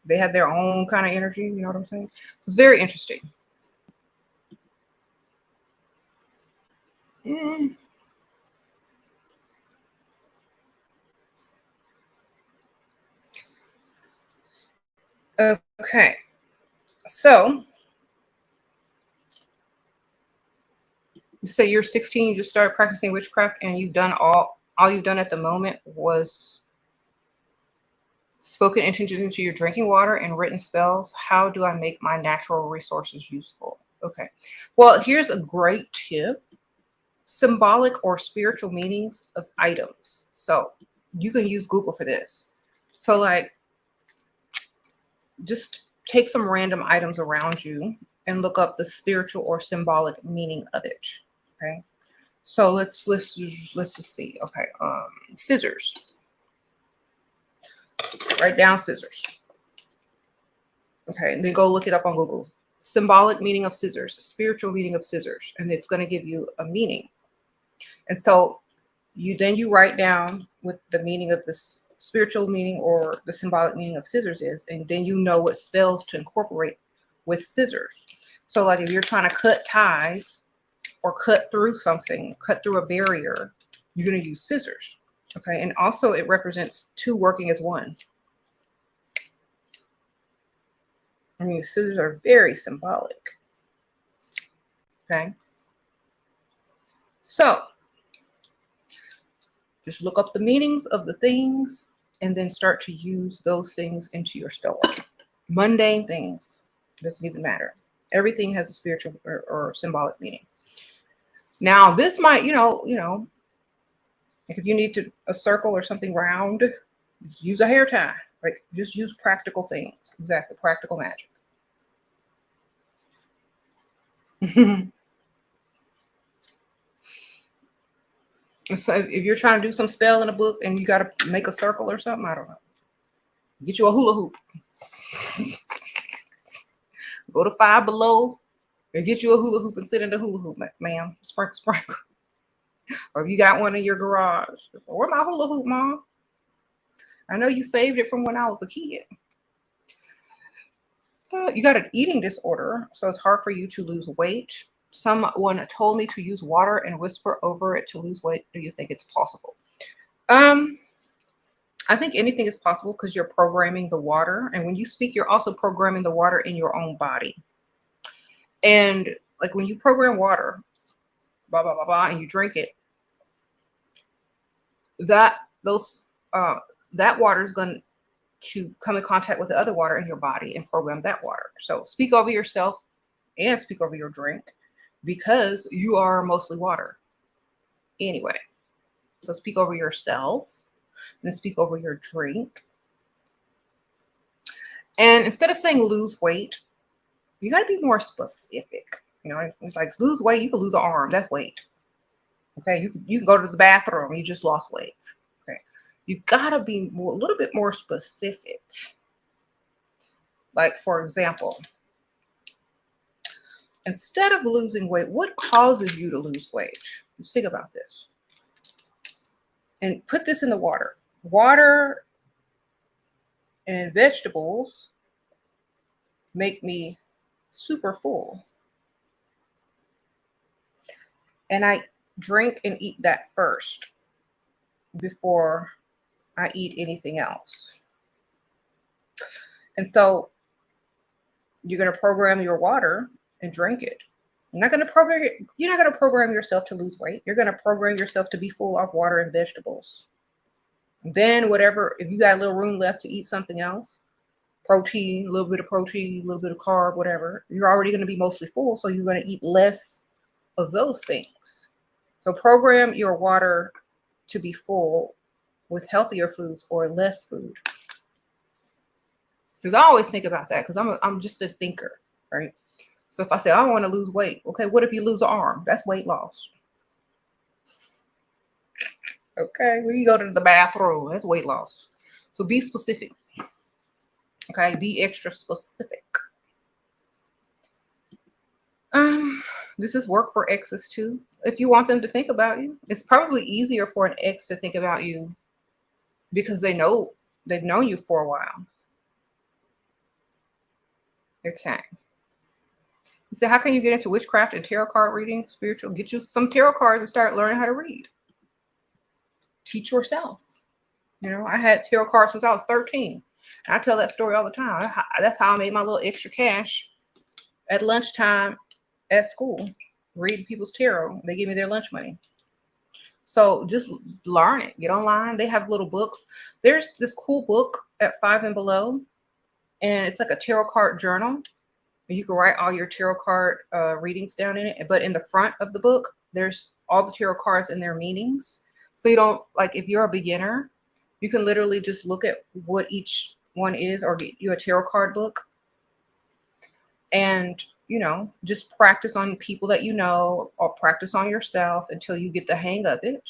they had their own kind of energy. You know what I'm saying? So it's very interesting. Mm. Okay, so you say you're 16, you just started practicing witchcraft, and you've done all you've done at the moment was spoken intentions into your drinking water and written spells. How do I make my natural resources useful? Okay, well, here's a great tip: symbolic or spiritual meanings of items. So you can use Google for this. So like, just take some random items around you and look up the spiritual or symbolic meaning of it. Okay. So let's just see. Okay. Scissors. Write down scissors. Okay. And then go look it up on Google. Symbolic meaning of scissors, spiritual meaning of scissors, and it's going to give you a meaning. And so you write down what the meaning of this spiritual meaning or the symbolic meaning of scissors is, and then you know what spells to incorporate with scissors. So like if you're trying to cut ties or cut through something, cut through a barrier, you're going to use scissors. Okay. And also it represents two working as one. I mean, scissors are very symbolic. Okay. So just look up the meanings of the things and then start to use those things into your spell work. Mundane things, doesn't even matter. Everything has a spiritual or symbolic meaning. Now, this might, like if you need a circle or something round, just use a hair tie. Like just use practical things. Exactly, practical magic. So if you're trying to do some spell in a book and you got to make a circle or something, I don't know. Get you a hula hoop. Go to Five Below and get you a hula hoop and sit in the hula hoop, ma'am. Sprinkle, sprinkle. Or if you got one in your garage, where my hula hoop, Mom? I know you saved it from when I was a kid. You got an eating disorder, so it's hard for you to lose weight. Someone told me to use water and whisper over it to lose weight. Do you think it's possible? I think anything is possible because you're programming the water. And when you speak, you're also programming the water in your own body. And like when you program water, blah, blah, blah, blah, and you drink it, that water is going to come in contact with the other water in your body and program that water. So speak over yourself and speak over your drink because you are mostly water anyway. So speak over yourself and speak over your drink. And instead of saying lose weight, you got to be more specific. It's like lose weight, you can lose an arm. That's weight. Okay, you can go to the bathroom. You just lost weight. Okay, you gotta be a little bit more specific. Like for example, instead of losing weight, what causes you to lose weight? Just think about this, and put this in the water. Water and vegetables make me super full, and I drink and eat that first before I eat anything else. And so you're going to program your water and drink it. You're not going to program yourself to lose weight. You're going to program yourself to be full of water and vegetables. Then whatever, if you got a little room left to eat something else, protein, a little bit of protein, a little bit of carb, whatever, you're already going to be mostly full. So you're going to eat less of those things. So program your water to be full with healthier foods or less food. Because I always think about that because I'm just a thinker, right? So if I say I want to lose weight, okay, what if you lose an arm? That's weight loss. Okay, when you go to the bathroom, that's weight loss. So be specific. Okay, be extra specific. This is work for exes too. If you want them to think about you, it's probably easier for an ex to think about you because they've known you for a while. Okay. So how can you get into witchcraft and tarot card reading? Spiritual. Get you some tarot cards and start learning how to read. Teach yourself. You know, I had tarot cards since I was 13. And I tell that story all the time. That's how I made my little extra cash at lunchtime at school, reading people's tarot. They give me their lunch money. So just learn it. Get online. They have little books. There's this cool book at Five and Below, and it's like a tarot card journal. You can write all your tarot card readings down in it. But in the front of the book, there's all the tarot cards and their meanings. So you don't, like, if you're a beginner, you can literally just look at what each one is or get you a tarot card book and, you know, just practice on people that you know or practice on yourself until you get the hang of it.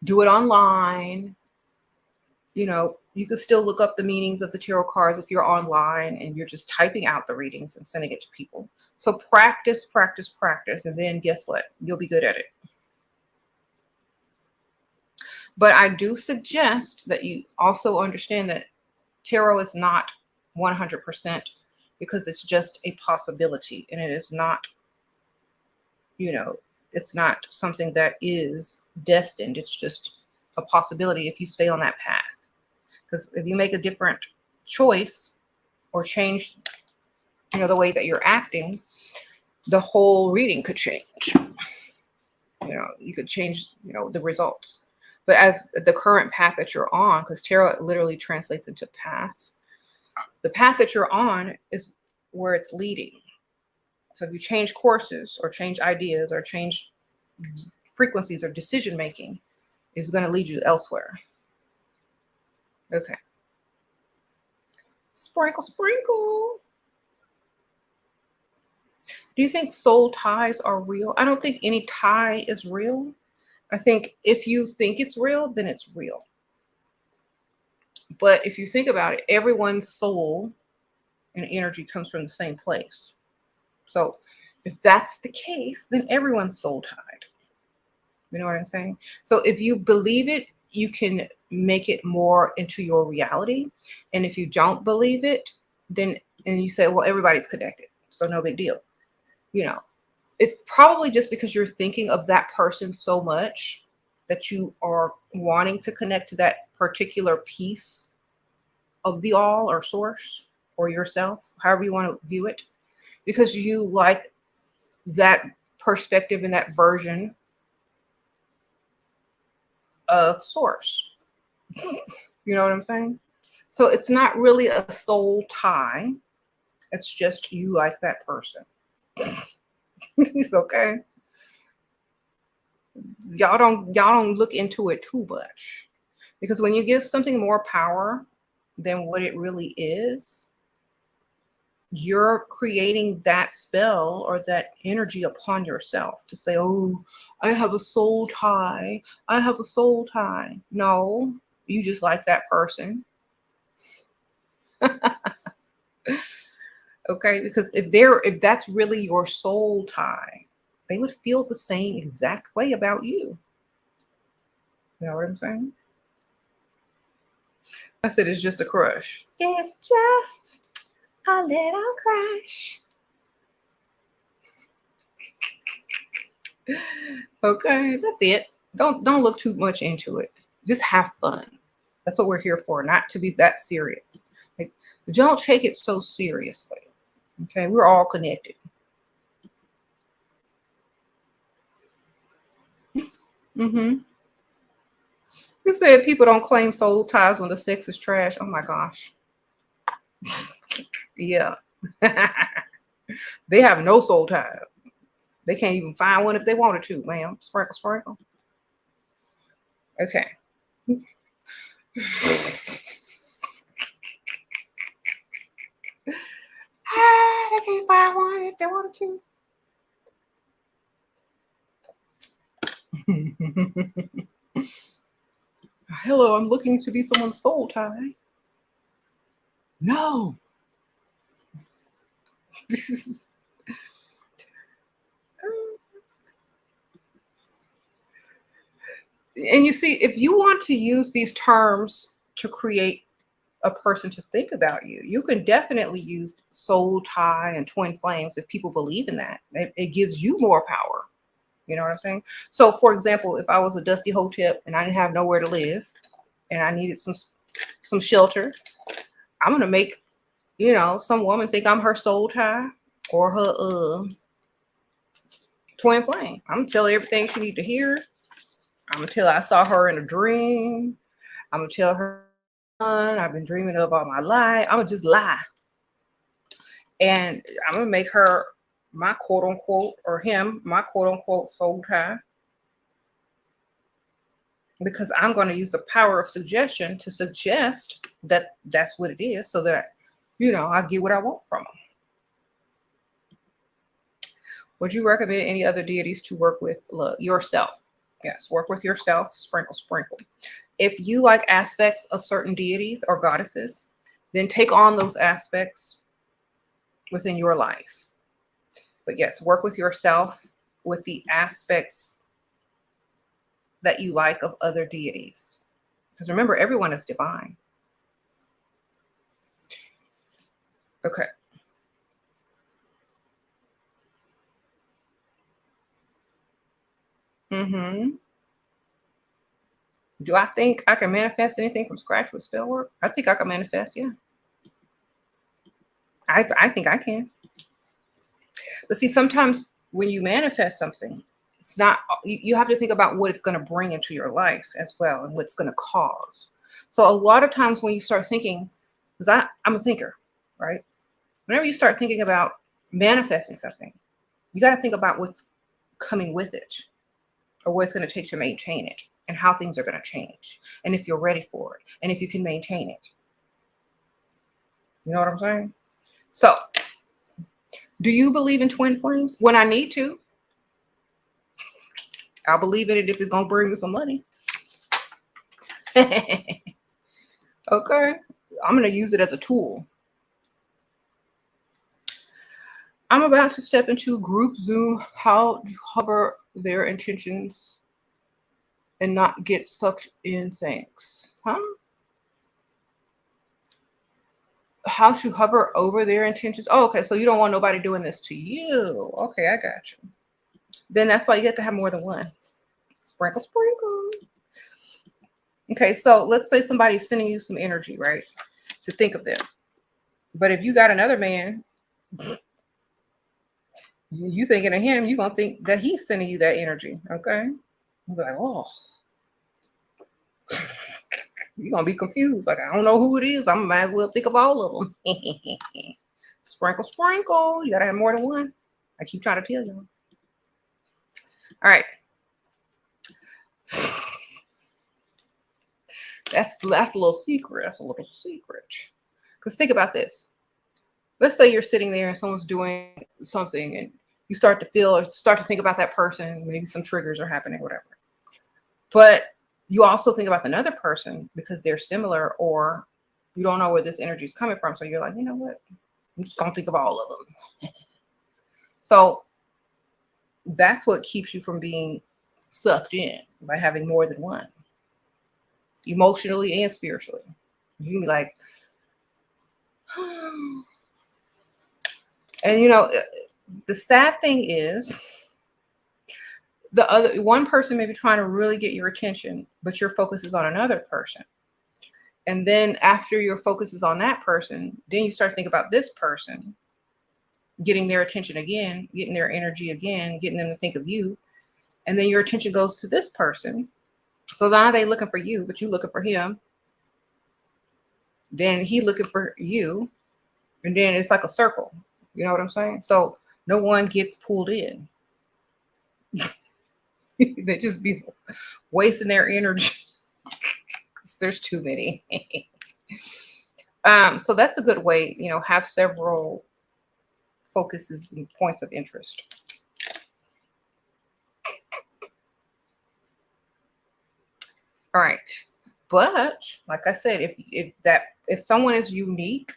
Do it online. You know, you could still look up the meanings of the tarot cards if you're online and you're just typing out the readings and sending it to people. So practice, practice, practice. And then guess what? You'll be good at it. But I do suggest that you also understand that tarot is not 100% because it's just a possibility and it is not, you know, it's not something that is destined. It's just a possibility if you stay on that path. Because if you make a different choice or change, you know, the way that you're acting, the whole reading could change. You know, you could change, you know, the results. But as the current path that you're on, because tarot literally translates into path, the path that you're on is where it's leading. So if you change courses or change ideas or change frequencies or decision making, it's going to lead you elsewhere. Okay. Sprinkle, sprinkle. Do you think soul ties are real? I don't think any tie is real. I think if you think it's real, then it's real. But if you think about it, everyone's soul and energy comes from the same place. So if that's the case, then everyone's soul tied. You know what I'm saying? So if you believe it, you can make it more into your reality. And if you don't believe it, then, and you say, well, everybody's connected, so no big deal. You know, it's probably just because you're thinking of that person so much that you are wanting to connect to that particular piece of the all or source or yourself, however you want to view it, because you like that perspective and that version of source. You know what I'm saying? So it's not really a soul tie. It's just you like that person. Okay. Y'all don't look into it too much. Because when you give something more power than what it really is, you're creating that spell or that energy upon yourself to say, oh, I have a soul tie. I have a soul tie. No, you just like that person. Okay, because if that's really your soul tie, they would feel the same exact way about you. You know what I'm saying? I said it's just a crush. It's just a little crush. Okay, that's it. Don't look too much into it. Just have fun. That's what we're here for, not to be that serious. Like, don't take it so seriously. Okay, we're all connected. Mm-hmm. You said people don't claim soul ties when the sex is trash. Oh my gosh. Yeah. They have no soul ties. They can't even find one if they wanted to, ma'am. Sprinkle, sprinkle. Okay. They can't find one if they wanted to. Hello, I'm looking to be someone's soul tie. No. And you see, if you want to use these terms to create a person to think about you, you can definitely use soul tie and twin flames if people believe in that. It gives you more power. You know what I'm saying? So, for example, if I was a dusty hotep and I didn't have nowhere to live and I needed some shelter, I'm gonna make some woman think I'm her soul tie or her twin flame. I'm gonna tell her everything she need to hear. I'm gonna tell her I saw her in a dream. I'm gonna tell her I've been dreaming of all my life. I'm gonna just lie, and I'm gonna make her my quote unquote or him my quote unquote soul tie, because I'm going to use the power of suggestion to suggest that that's what it is, so that I get what I want from them. Would you recommend any other deities to work with? Look, yourself. Yes, work with yourself. Sprinkle, sprinkle. If you like aspects of certain deities or goddesses, then take on those aspects within your life. But yes, work with yourself with the aspects that you like of other deities. Because remember, everyone is divine. Okay. Mm-hmm. Do I think I can manifest anything from scratch with spell work? I think I can manifest, yeah. I think I can. But see, sometimes when you manifest something, it's not, you have to think about what it's going to bring into your life as well and what's going to cause. So a lot of times when you start thinking, because I'm a thinker, right? Whenever you start thinking about manifesting something, you got to think about what's coming with it or what it's going to take to maintain it and how things are going to change and if you're ready for it and if you can maintain it. You know what I'm saying? So, do you believe in twin flames? When I need to, I'll believe in it if it's going to bring me some money. Okay. I'm going to use it as a tool. I'm about to step into group Zoom. How to hover their intentions and not get sucked in things. Huh? How to hover over their intentions. Oh, okay. So you don't want nobody doing this to you. Okay, I got you. Then that's why you have to have more than one. Sprinkle, sprinkle. Okay, so let's say somebody's sending you some energy, right? To think of them. But if you got another man, you thinking of him, you're going to think that he's sending you that energy. Okay. You're like, oh. You're going to be confused. Like, I don't know who it is. I might as well think of all of them. Sprinkle, sprinkle. You got to have more than one. I keep trying to tell you. All right. That's a little secret. That's a little secret. Because think about this. Let's say you're sitting there and someone's doing something and you start to feel or start to think about that person. Maybe some triggers are happening, whatever. But you also think about another person because they're similar, or you don't know where this energy is coming from. So you're like, you know what? I'm just going to think of all of them. So that's what keeps you from being sucked in, by having more than one, emotionally and spiritually. You can be like, and the sad thing is, the other one person may be trying to really get your attention, but your focus is on another person. And then after your focus is on that person, then you start thinking about this person, getting their attention again, getting their energy again, getting them to think of you. And then your attention goes to this person. So now they looking for you, but you looking for him. Then he looking for you, and then it's like a circle. You know what I'm saying? So no one gets pulled in. They just be wasting their energy. There's too many. So that's a good way, have several focuses and points of interest. All right. But like I said, if someone is unique,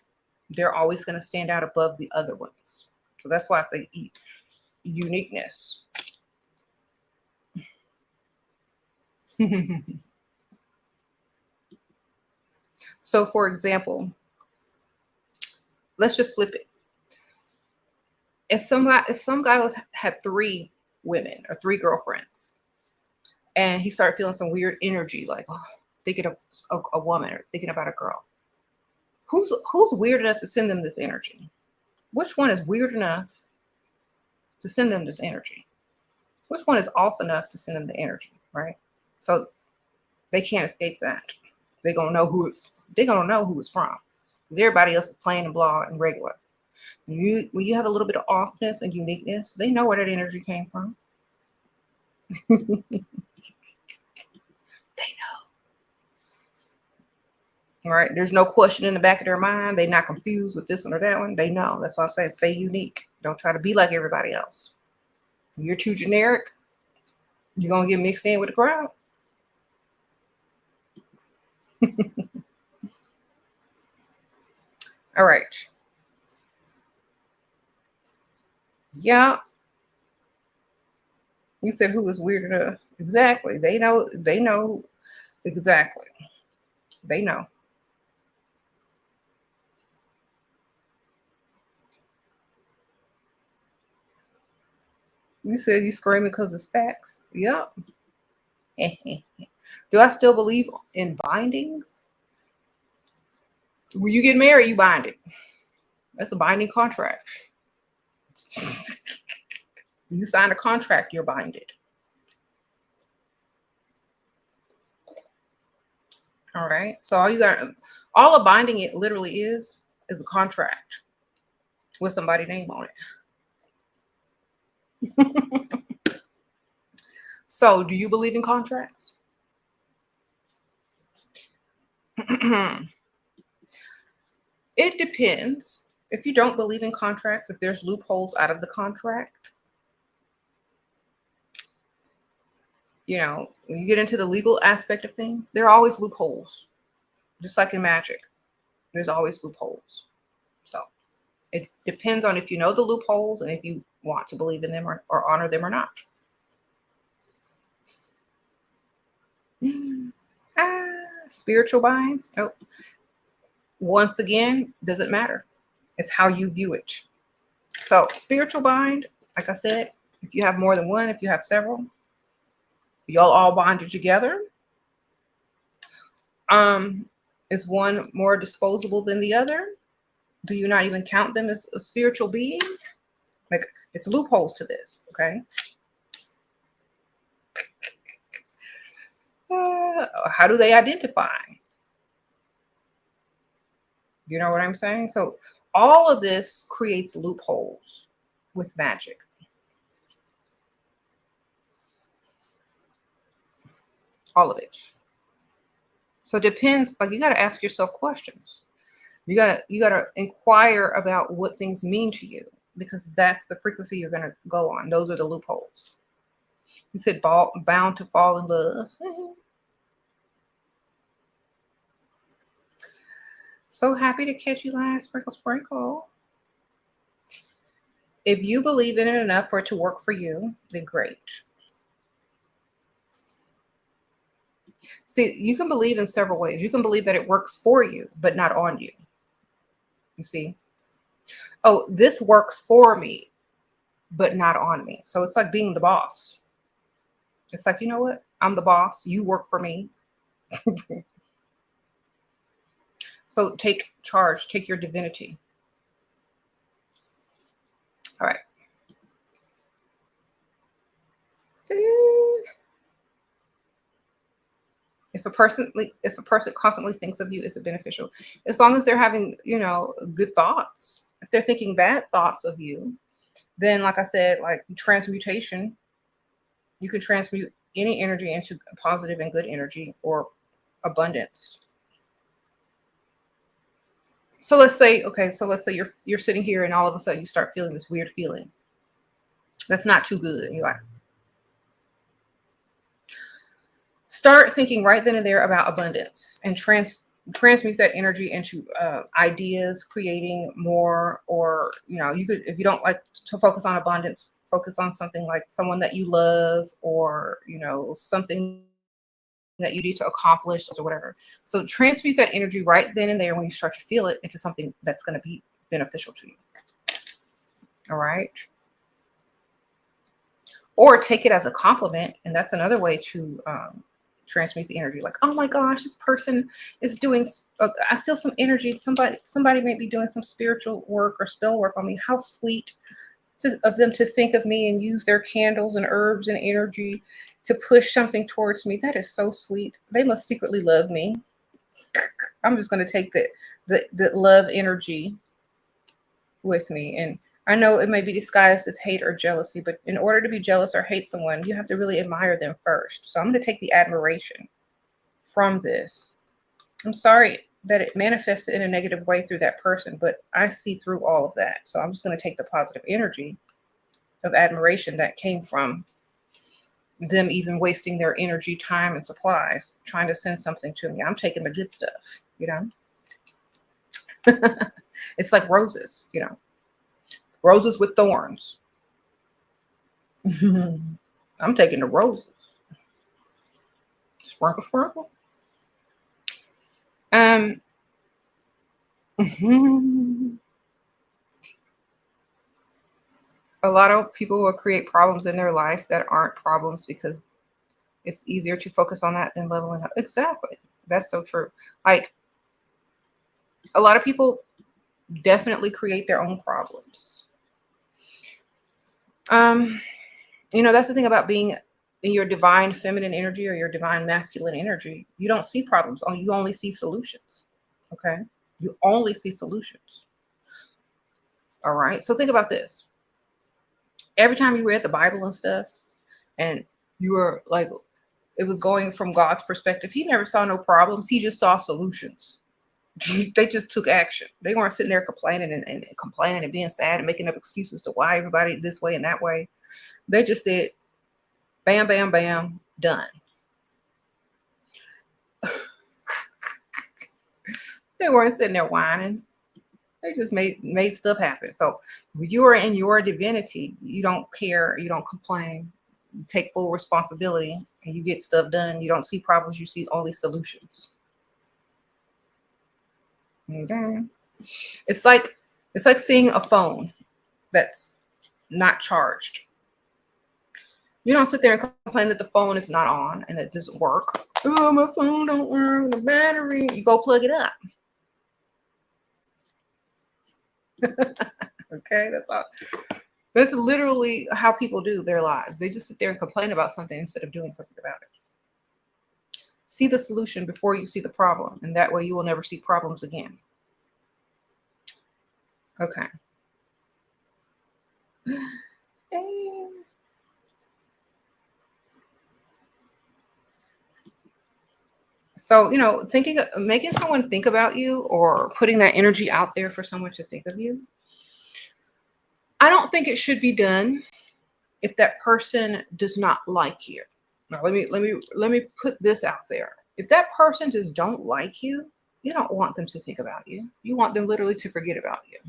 they're always going to stand out above the other ones. So that's why I say uniqueness. So for example, let's just flip it. If some guy had 3 women or 3 girlfriends, and he started feeling some weird energy, like thinking of a woman or thinking about a girl, who's weird enough to send them this energy? Which one is weird enough to send them this energy? Which one is off enough to send them the energy, right? So they can't escape that. They're gonna know who it's from. Because everybody else is plain and blah and regular. When you have a little bit of offness and uniqueness, they know where that energy came from. They know. All right. There's no question in the back of their mind. They're not confused with this one or that one. They know. That's why I'm saying stay unique. Don't try to be like everybody else. If you're too generic, you're gonna get mixed in with the crowd. All right. Yeah. You said who was weird enough. Exactly. They know exactly. They know. You said you screaming because it's facts. Yep. Do I still believe in bindings? When you get married, you bind it. That's a binding contract. You sign a contract, you're binded. All right. So all a binding it literally is a contract with somebody's name on it. So do you believe in contracts? It depends. If you don't believe in contracts, if there's loopholes out of the contract, when you get into the legal aspect of things, there are always loopholes. Just like in magic, there's always loopholes. So it depends on if you know the loopholes and if you want to believe in them or honor them or not. Spiritual binds. Oh, once again, doesn't matter. It's how you view it. So spiritual bind, like I said, if you have more than one, if you have several, y'all all bonded together. Is one more disposable than the other? Do you not even count them as a spiritual being? Like, it's loopholes to this, okay? How do they identify? You know what I'm saying? So all of this creates loopholes with magic. All of it. So it depends, like you got to ask yourself questions. You gotta inquire about what things mean to you, because that's the frequency you're gonna go on. Those are the loopholes. You said bound to fall in love. So happy to catch you last, sprinkle sprinkle. If you believe in it enough for it to work for you, then great. See, you can believe in several ways. You can believe that it works for you, but not on you. You see? Oh, this works for me, but not on me. So it's like being the boss. It's like, you know what? I'm the boss. You work for me. So take charge, take your divinity. All right. If a person constantly thinks of you, it's a beneficial. As long as they're having, good thoughts. If they're thinking bad thoughts of you, then like I said, like transmutation, you can transmute any energy into positive and good energy or abundance. So let's say, okay, so let's say you're sitting here and all of a sudden you start feeling this weird feeling. That's not too good. And you're like, start thinking right then and there about abundance and transmute that energy into ideas, creating more, or you could, if you don't like to focus on abundance, focus on something like someone that you love, or something that you need to accomplish or whatever. So transmute that energy right then and there when you start to feel it into something that's going to be beneficial to you. All right. Or take it as a compliment, and that's another way to transmute the energy. Like, oh my gosh, this person is doing. I feel some energy. Somebody may be doing some spiritual work or spell work on me. How sweet of them to think of me and use their candles and herbs and energy to push something towards me. That is so sweet. They must secretly love me. I'm just going to take the love energy with me. And I know it may be disguised as hate or jealousy, but in order to be jealous or hate someone, you have to really admire them first. So I'm going to take the admiration from this. I'm sorry that it manifested in a negative way through that person, but I see through all of that. So I'm just going to take the positive energy of admiration that came from them even wasting their energy, time, and supplies trying to send something to me. I'm taking the good stuff, It's like roses, roses with thorns. I'm taking the roses. Sprinkle, sprinkle. A lot of people will create problems in their life that aren't problems because it's easier to focus on that than leveling up. Exactly. That's so true. Like, a lot of people definitely create their own problems. That's the thing about being in your divine feminine energy or your divine masculine energy. You don't see problems. You only see solutions. Okay. You only see solutions. All right. So think about this. Every time you read the Bible and stuff, and you were like, it was going from God's perspective, he never saw no problems. He just saw solutions. They just took action. They weren't sitting there complaining and complaining and being sad and making up excuses to why everybody this way and that way. They just said, bam, bam, bam, done. They weren't sitting there whining. They just made stuff happen. So when you are in your divinity, you don't care, you don't complain, you take full responsibility, and you get stuff done. You don't see problems, you see only solutions. Okay. It's like seeing a phone that's not charged. You don't sit there and complain that the phone is not on and it doesn't work. Oh, my phone don't work, the battery. You go plug it up. Okay, that's all. That's literally how people do their lives. They just sit there and complain about something instead of doing something about it. See the solution before you see the problem, and that way you will never see problems again. Okay. So, making someone think about you or putting that energy out there for someone to think of you, I don't think it should be done if that person does not like you. Now, let me put this out there. If that person just don't like you, you don't want them to think about you. You want them literally to forget about you.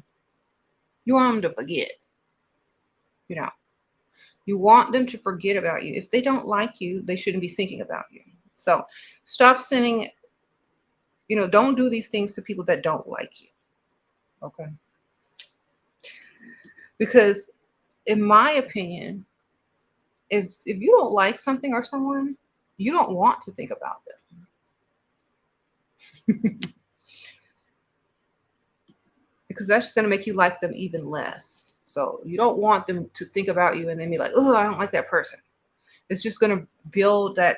You want them to forget. You want them to forget about you. If they don't like you, they shouldn't be thinking about you. So stop sending, don't do these things to people that don't like you. Okay. Because in my opinion, if you don't like something or someone, you don't want to think about them. Because that's just going to make you like them even less. So you don't want them to think about you and then be like, oh, I don't like that person. It's just going to build that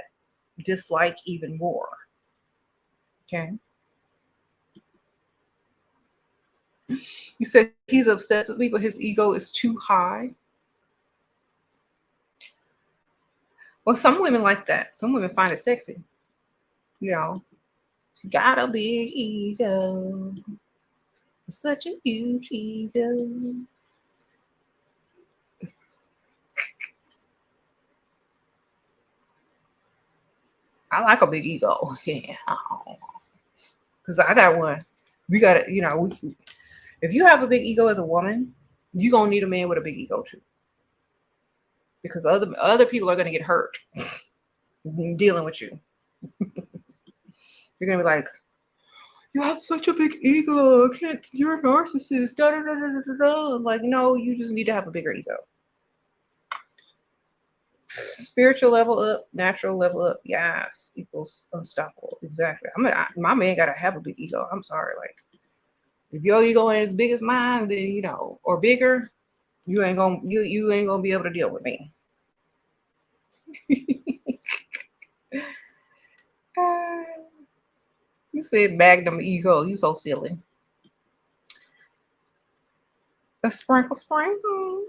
dislike even more. Okay. You said he's obsessed with me, but his ego is too high. Well, some women like that. Some women find it sexy. You know, got a big ego. Such a huge ego. I like a big ego. Yeah. Because I got one. We got to, if you have a big ego as a woman, you're going to need a man with a big ego too. Because other people are going to get hurt dealing with you. You're going to be like, you have such a big ego. I can't, you're a narcissist. Da, da, da, da, da, da. Like, no, you just need to have a bigger ego. Spiritual level up, natural level up, yes, equals unstoppable. Exactly. My man gotta have a big ego. I'm sorry. Like, if your ego ain't as big as mine, then or bigger, you ain't gonna be able to deal with me. You said Magnum ego. You so silly. A sprinkle, sprinkle.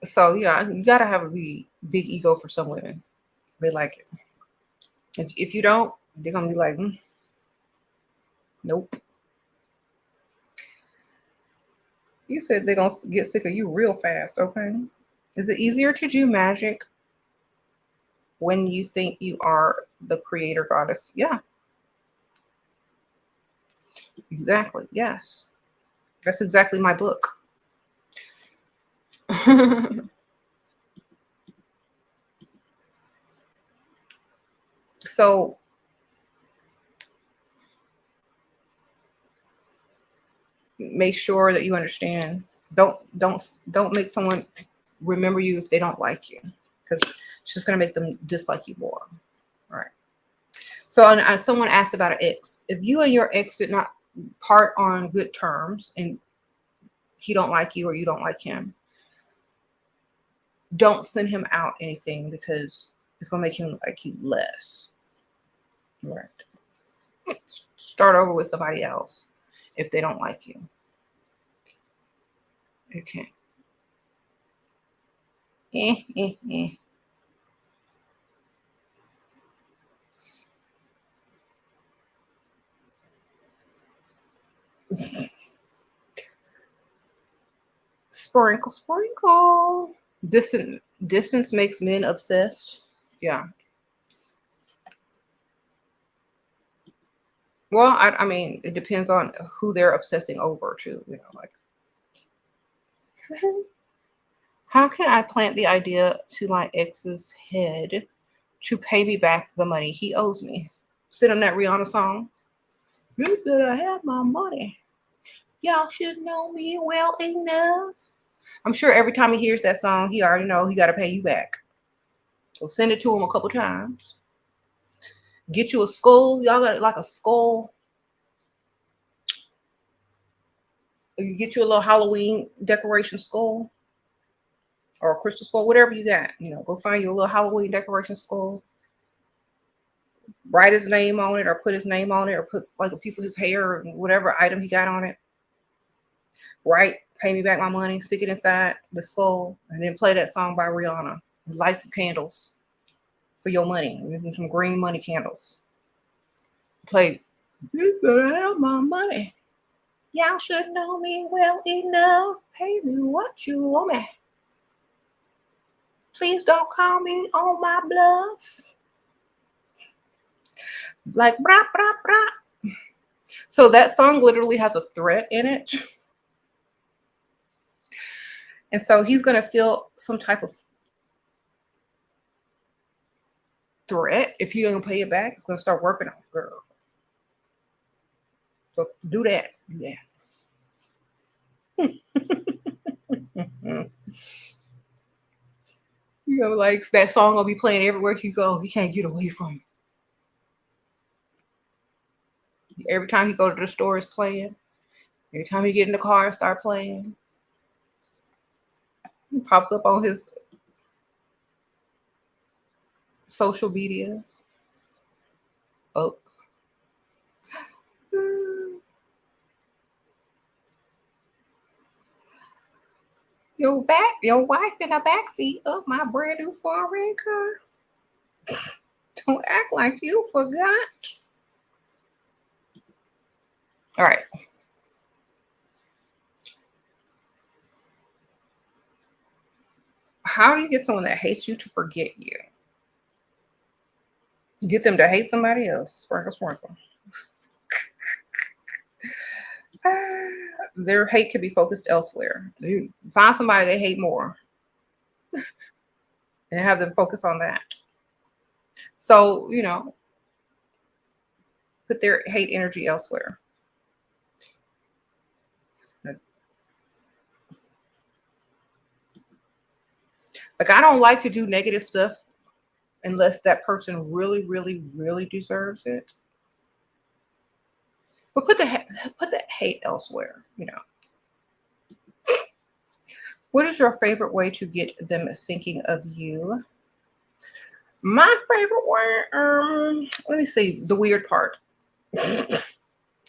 So yeah, you gotta have a big ego for some women. They like it. If you don't, they're gonna be like, nope. You said they're gonna get sick of you real fast. Okay. Is it easier to do magic when you think you are the creator goddess? Yeah, exactly. Yes. That's exactly my book. So make sure that you understand. Don't make someone remember you if they don't like you, because it's just gonna make them dislike you more. All right. So someone asked about an ex. If you and your ex did not part on good terms and he don't like you or you don't like him, don't send him out anything because it's gonna make him like you less. Right. Start over with somebody else if they don't like you. Okay. Eh, eh, eh. Sprinkle, sprinkle. Distance makes men obsessed. Yeah. Well, I mean, it depends on who they're obsessing over too. Like, how can I plant the idea to my ex's head to pay me back the money he owes me? Sit on that Rihanna song. You better have my money. Y'all should know me well enough. I'm sure every time he hears that song, he already know he got to pay you back. So send it to him a couple times. Get you a skull. Y'all got like a skull. You get you a little Halloween decoration skull or a crystal skull, whatever you got. Go find you a little Halloween decoration skull. Write his name on it or put his name on it or put like a piece of his hair or whatever item he got on it. Write, pay me back my money, stick it inside the skull, and then play that song by Rihanna. Light some candles for your money. Some green money candles. Play, you better have my money. Y'all should know me well enough. Pay me what you want me. Please don't call me on my bluff. Like, brah, brah, brah. So that song literally has a threat in it. And so he's going to feel some type of threat. If he don't pay it back, it's going to start working on girl. So do that. Do that. Like that song will be playing everywhere you go. He can't get away from it. Every time he go to the store, it's playing. Every time he get in the car, start playing. He pops up on his social media. Oh. Your wife in the backseat of my brand new foreign car. Don't act like you forgot. All right. How do you get someone that hates you to forget you? Get them to hate somebody else. Sprinkle, sprinkle. Their hate could be focused elsewhere. You find somebody they hate more and have them focus on that. So, put their hate energy elsewhere. Like, I don't like to do negative stuff unless that person really, really, really deserves it. But put the hate elsewhere. What is your favorite way to get them thinking of you? My favorite way, let me see, the weird part.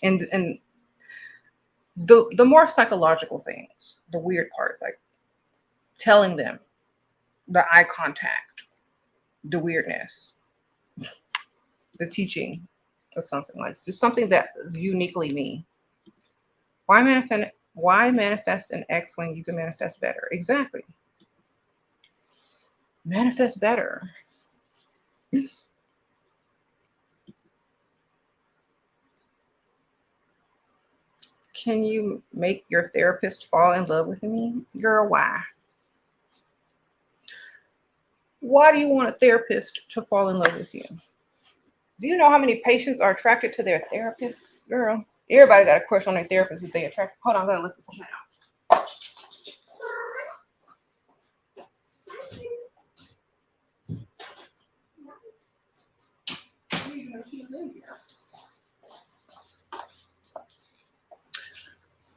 And the more psychological things, the weird parts, like telling them, the eye contact, the weirdness, the teaching of something, like just something that is uniquely me. Why manifest an X when you can manifest better? Exactly. Manifest better. Can you make your therapist fall in love with me? Girl, why? Why do you want a therapist to fall in love with you? Do you know how many patients are attracted to their therapists? Girl, everybody got a crush on their therapist if they attract. Hold on, I'm gonna look this one out.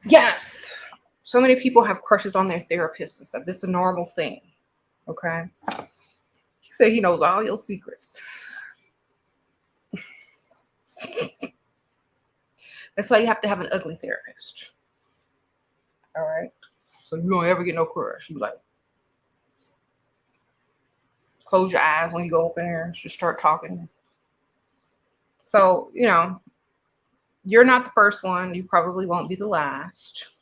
Yes. So many people have crushes on their therapists and stuff. That's a normal thing. Okay. He said he knows all your secrets. That's why you have to have an ugly therapist. All right. So you don't ever get no crush. You like close your eyes when you go up in there and just start talking. So, you're not the first one. You probably won't be the last.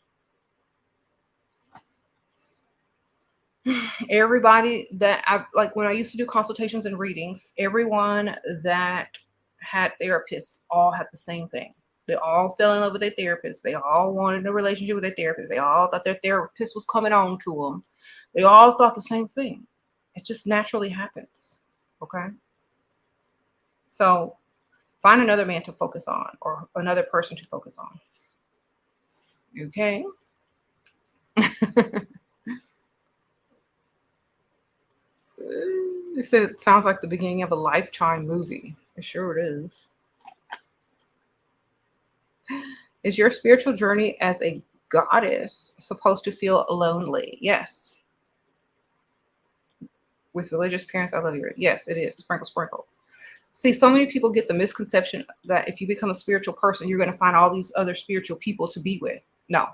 Everybody that I've, like, when I used to do consultations and readings, everyone that had therapists all had the same thing. They all fell in love with their therapist. They all wanted a relationship with their therapist. They all thought their therapist was coming on to them. They all thought the same thing. It just naturally happens. Okay. So find another man to focus on, or another person to focus on. Okay. It said it sounds like the beginning of a Lifetime movie. It sure is. Is your spiritual journey as a goddess supposed to feel lonely? Yes. With religious parents, I love you. Yes, it is. Sprinkle, sprinkle. See, so many people get the misconception that if you become a spiritual person, you're going to find all these other spiritual people to be with. No.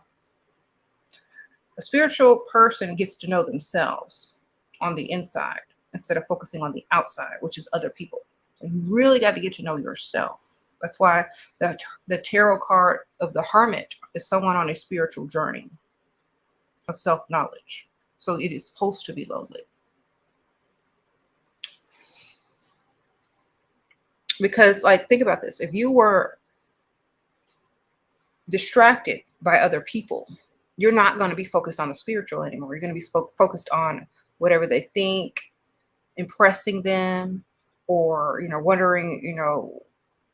A spiritual person gets to know themselves on the inside instead of focusing on the outside, which is other people. So you really got to get to know yourself. That's why the tarot card of the Hermit is someone on a spiritual journey of self-knowledge. So it is supposed to be lonely. Because, like, think about this. If you were distracted by other people, you're not going to be focused on the spiritual anymore. You're going to be focused on whatever they think, impressing them, or, wondering,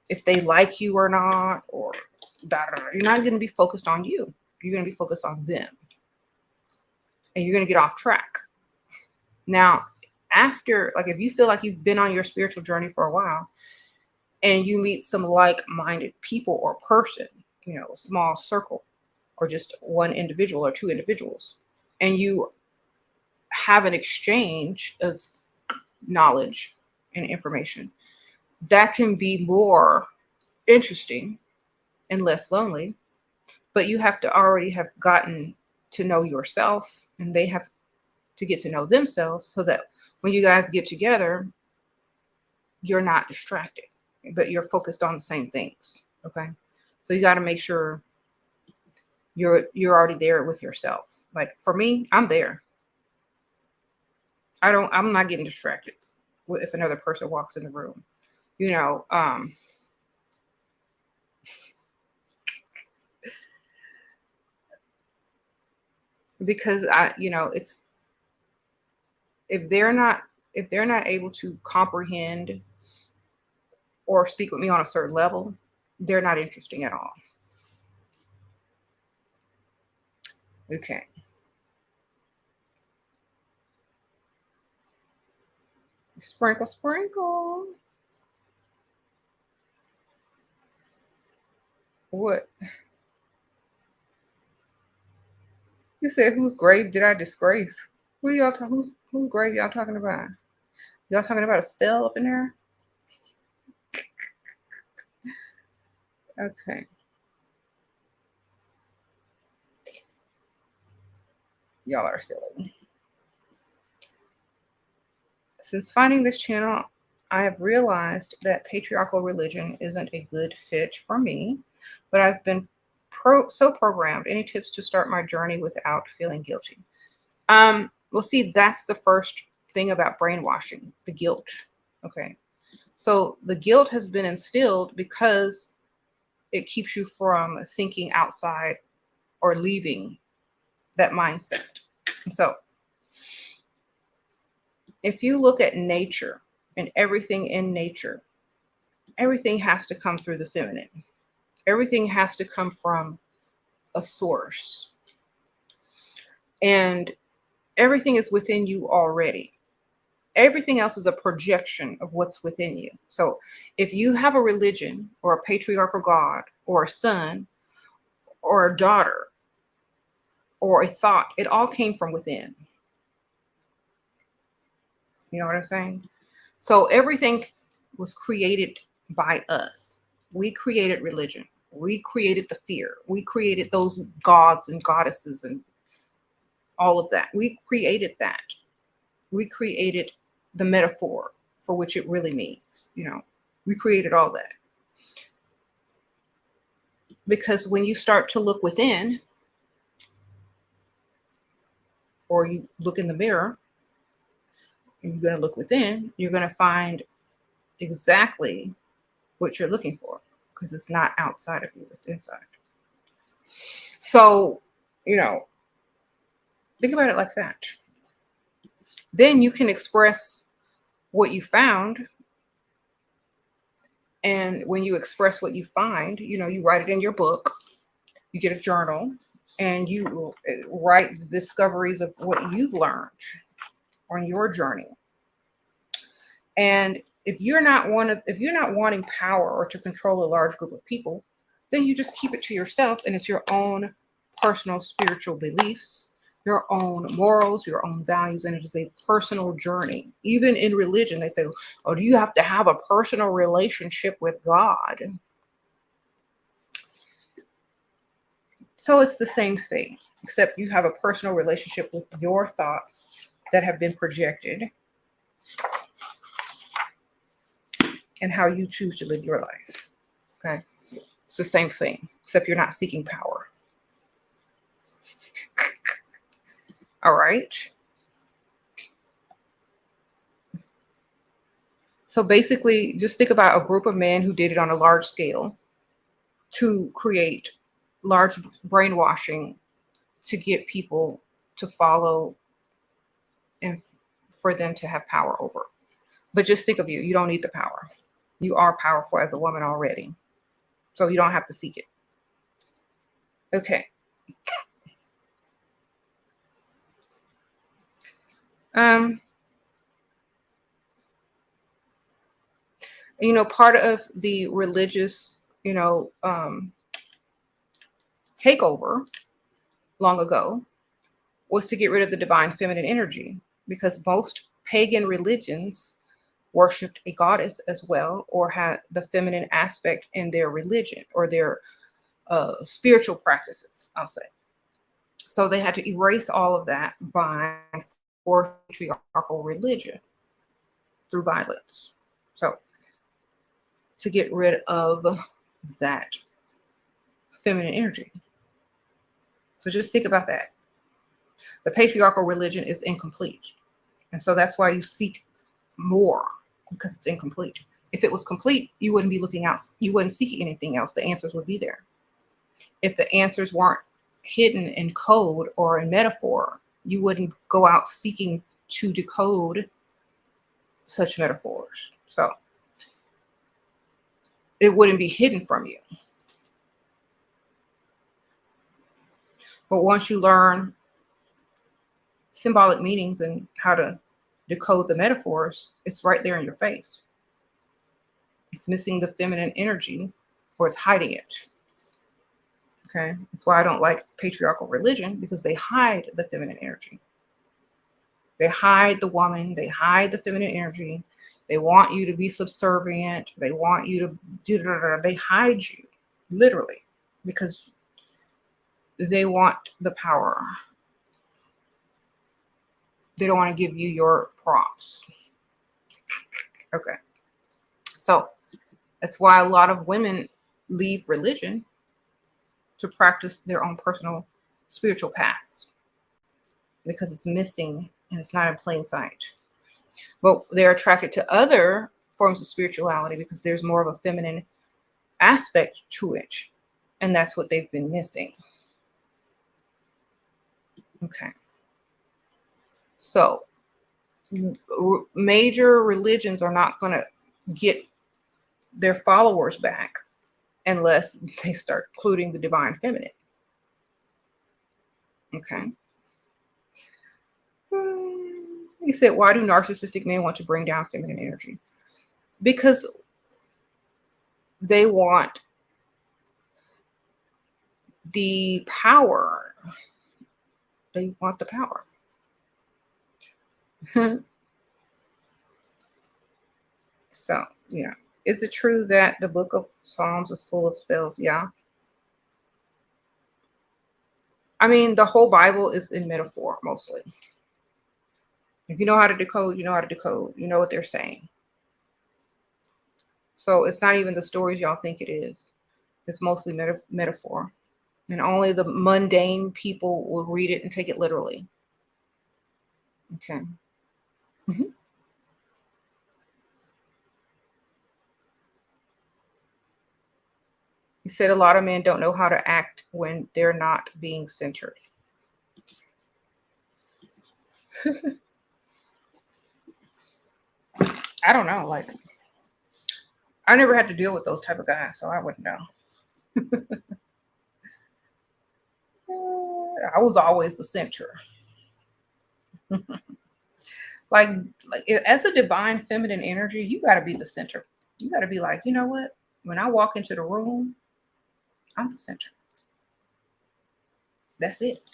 if they like you or not, or da, da, da. You're not going to be focused on you. You're going to be focused on them. And you're going to get off track. Now, after, like, if you feel like you've been on your spiritual journey for a while and you meet some like-minded people or person, a small circle, or just one individual or two individuals, and you have an exchange of knowledge and information, that can be more interesting and less lonely. But you have to already have gotten to know yourself, and they have to get to know themselves, so that when you guys get together, you're not distracted, but you're focused on the same things. Okay. So you got to make sure you're already there with yourself. Like for me, I'm there. I'm not getting distracted if another person walks in the room, you know, because it's, if they're not able to comprehend or speak with me on a certain level, they're not interesting at all. Okay. Sprinkle, sprinkle. What? You said, whose grave did I disgrace? Who y'all whose grave y'all talking about? Y'all talking about a spell up in there? Okay. Y'all are silly. Since finding this channel, I have realized that patriarchal religion isn't a good fit for me, but I've been so programmed. Any tips to start my journey without feeling guilty? Well, see, that's the first thing about brainwashing, the guilt. Okay. So the guilt has been instilled because it keeps you from thinking outside or leaving that mindset. And so if you look at nature and everything in nature, everything has to come through the feminine. Everything has to come from a source. And everything is within you already. Everything else is a projection of what's within you. So if you have a religion or a patriarchal God or a son or a daughter or a thought, it all came from within. You know what I'm saying? So everything was created by us. We created religion. We created the fear. We created those gods and goddesses and all of that. We created that. We created the metaphor for which it really means. We created all that. Because when you start to look within, or you look in the mirror, and you're going to look within, you're going to find exactly what you're looking for, because it's not outside of you, it's inside. So, think about it like that. Then you can express what you found. And when you express what you find, you write it in your book, you get a journal, and you write the discoveries of what you've learned on your journey. And if you're not wanting power or to control a large group of people, then you just keep it to yourself, and it's your own personal spiritual beliefs, your own morals, your own values, and it is a personal journey. Even in religion, they say, oh, do you have to have a personal relationship with God? So it's the same thing, except you have a personal relationship with your thoughts that have been projected and how you choose to live your life. Okay. It's the same thing, except you're not seeking power. All right. So basically, just think about a group of men who did it on a large scale to create large brainwashing to get people to follow and for them to have power over. But just think of you. You don't need the power. You are powerful as a woman already. So you don't have to seek it. Okay. Part of the religious, takeover long ago was to get rid of the divine feminine energy, because most pagan religions worshipped a goddess as well, or had the feminine aspect in their religion or their spiritual practices, I'll say. So they had to erase all of that by forced patriarchal religion through violence. So to get rid of that feminine energy. So just think about that. The patriarchal religion is incomplete. And so that's why you seek more, because it's incomplete. If it was complete, you wouldn't be looking out, you wouldn't seek anything else. The answers would be there. If the answers weren't hidden in code or in metaphor, you wouldn't go out seeking to decode such metaphors. So it wouldn't be hidden from you. But once you learn symbolic meanings and how to decode the metaphors, it's right there in your face. It's missing the feminine energy, or it's hiding it. Okay, that's why I don't like patriarchal religion, because they hide the feminine energy. They hide the woman, they hide the feminine energy. They want you to be subservient. They want you to do, they hide you, literally, because they want the power. They don't want to give you your props. Okay. So that's why a lot of women leave religion to practice their own personal spiritual paths, because it's missing and it's not in plain sight. But they're attracted to other forms of spirituality because there's more of a feminine aspect to it. And that's what they've been missing. Okay. So major religions are not going to get their followers back unless they start including the divine feminine. Okay. He said, why do narcissistic men want to bring down feminine energy? Because they want the power. They want the power. So, yeah. Is it true that the book of Psalms is full of spells? Yeah. I mean, the whole Bible is in metaphor mostly. If you know how to decode, you know how to decode. You know what they're saying. So it's not even the stories y'all think it is. It's mostly metaphor. And only the mundane people will read it and take it literally. Okay. Mm-hmm. He said a lot of men don't know how to act when they're not being centered. I don't know. Like, I never had to deal with those type of guys, so I wouldn't know. I was always the center. like as a divine feminine energy, you got to be the center. You got to be like, you know what? When I walk into the room, I'm the center. That's it.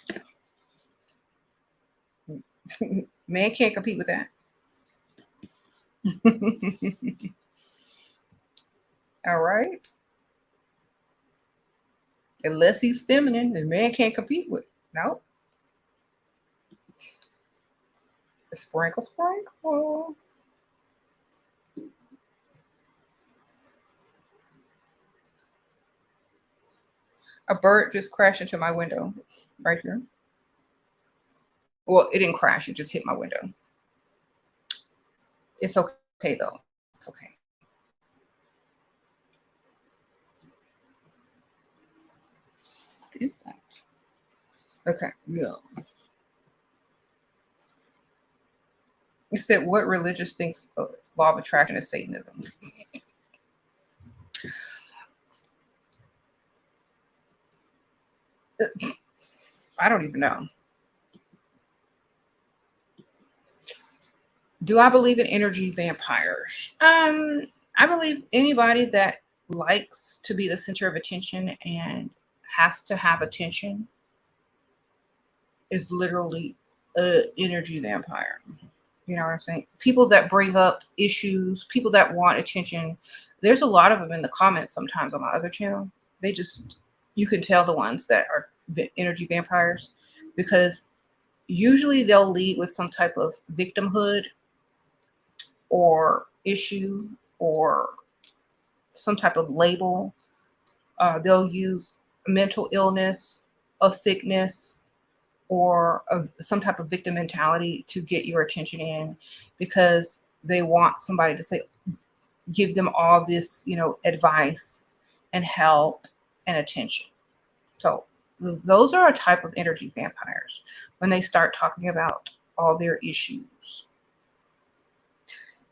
Man can't compete with that. All right. Unless he's feminine, the man can't compete with. Nope. Sprinkle, sprinkle. A bird just crashed into my window right here. Well, it didn't crash. It just hit my window. It's okay, though. It's okay. What is that? Okay. Yeah. You said, what religious thinks law of attraction is Satanism? I don't even know. Do I believe in energy vampires? I believe anybody that likes to be the center of attention and has to have attention is literally a energy vampire. You know what I'm saying? People that bring up issues, people that want attention. There's a lot of them in the comments sometimes on my other channel. They just, you can tell the ones that are energy vampires, because usually they'll lead with some type of victimhood or issue or some type of label. They'll use mental illness, a sickness, or some type of victim mentality to get your attention in, because they want somebody to say, give them all this, advice and help and attention. So those are a type of energy vampires when they start talking about all their issues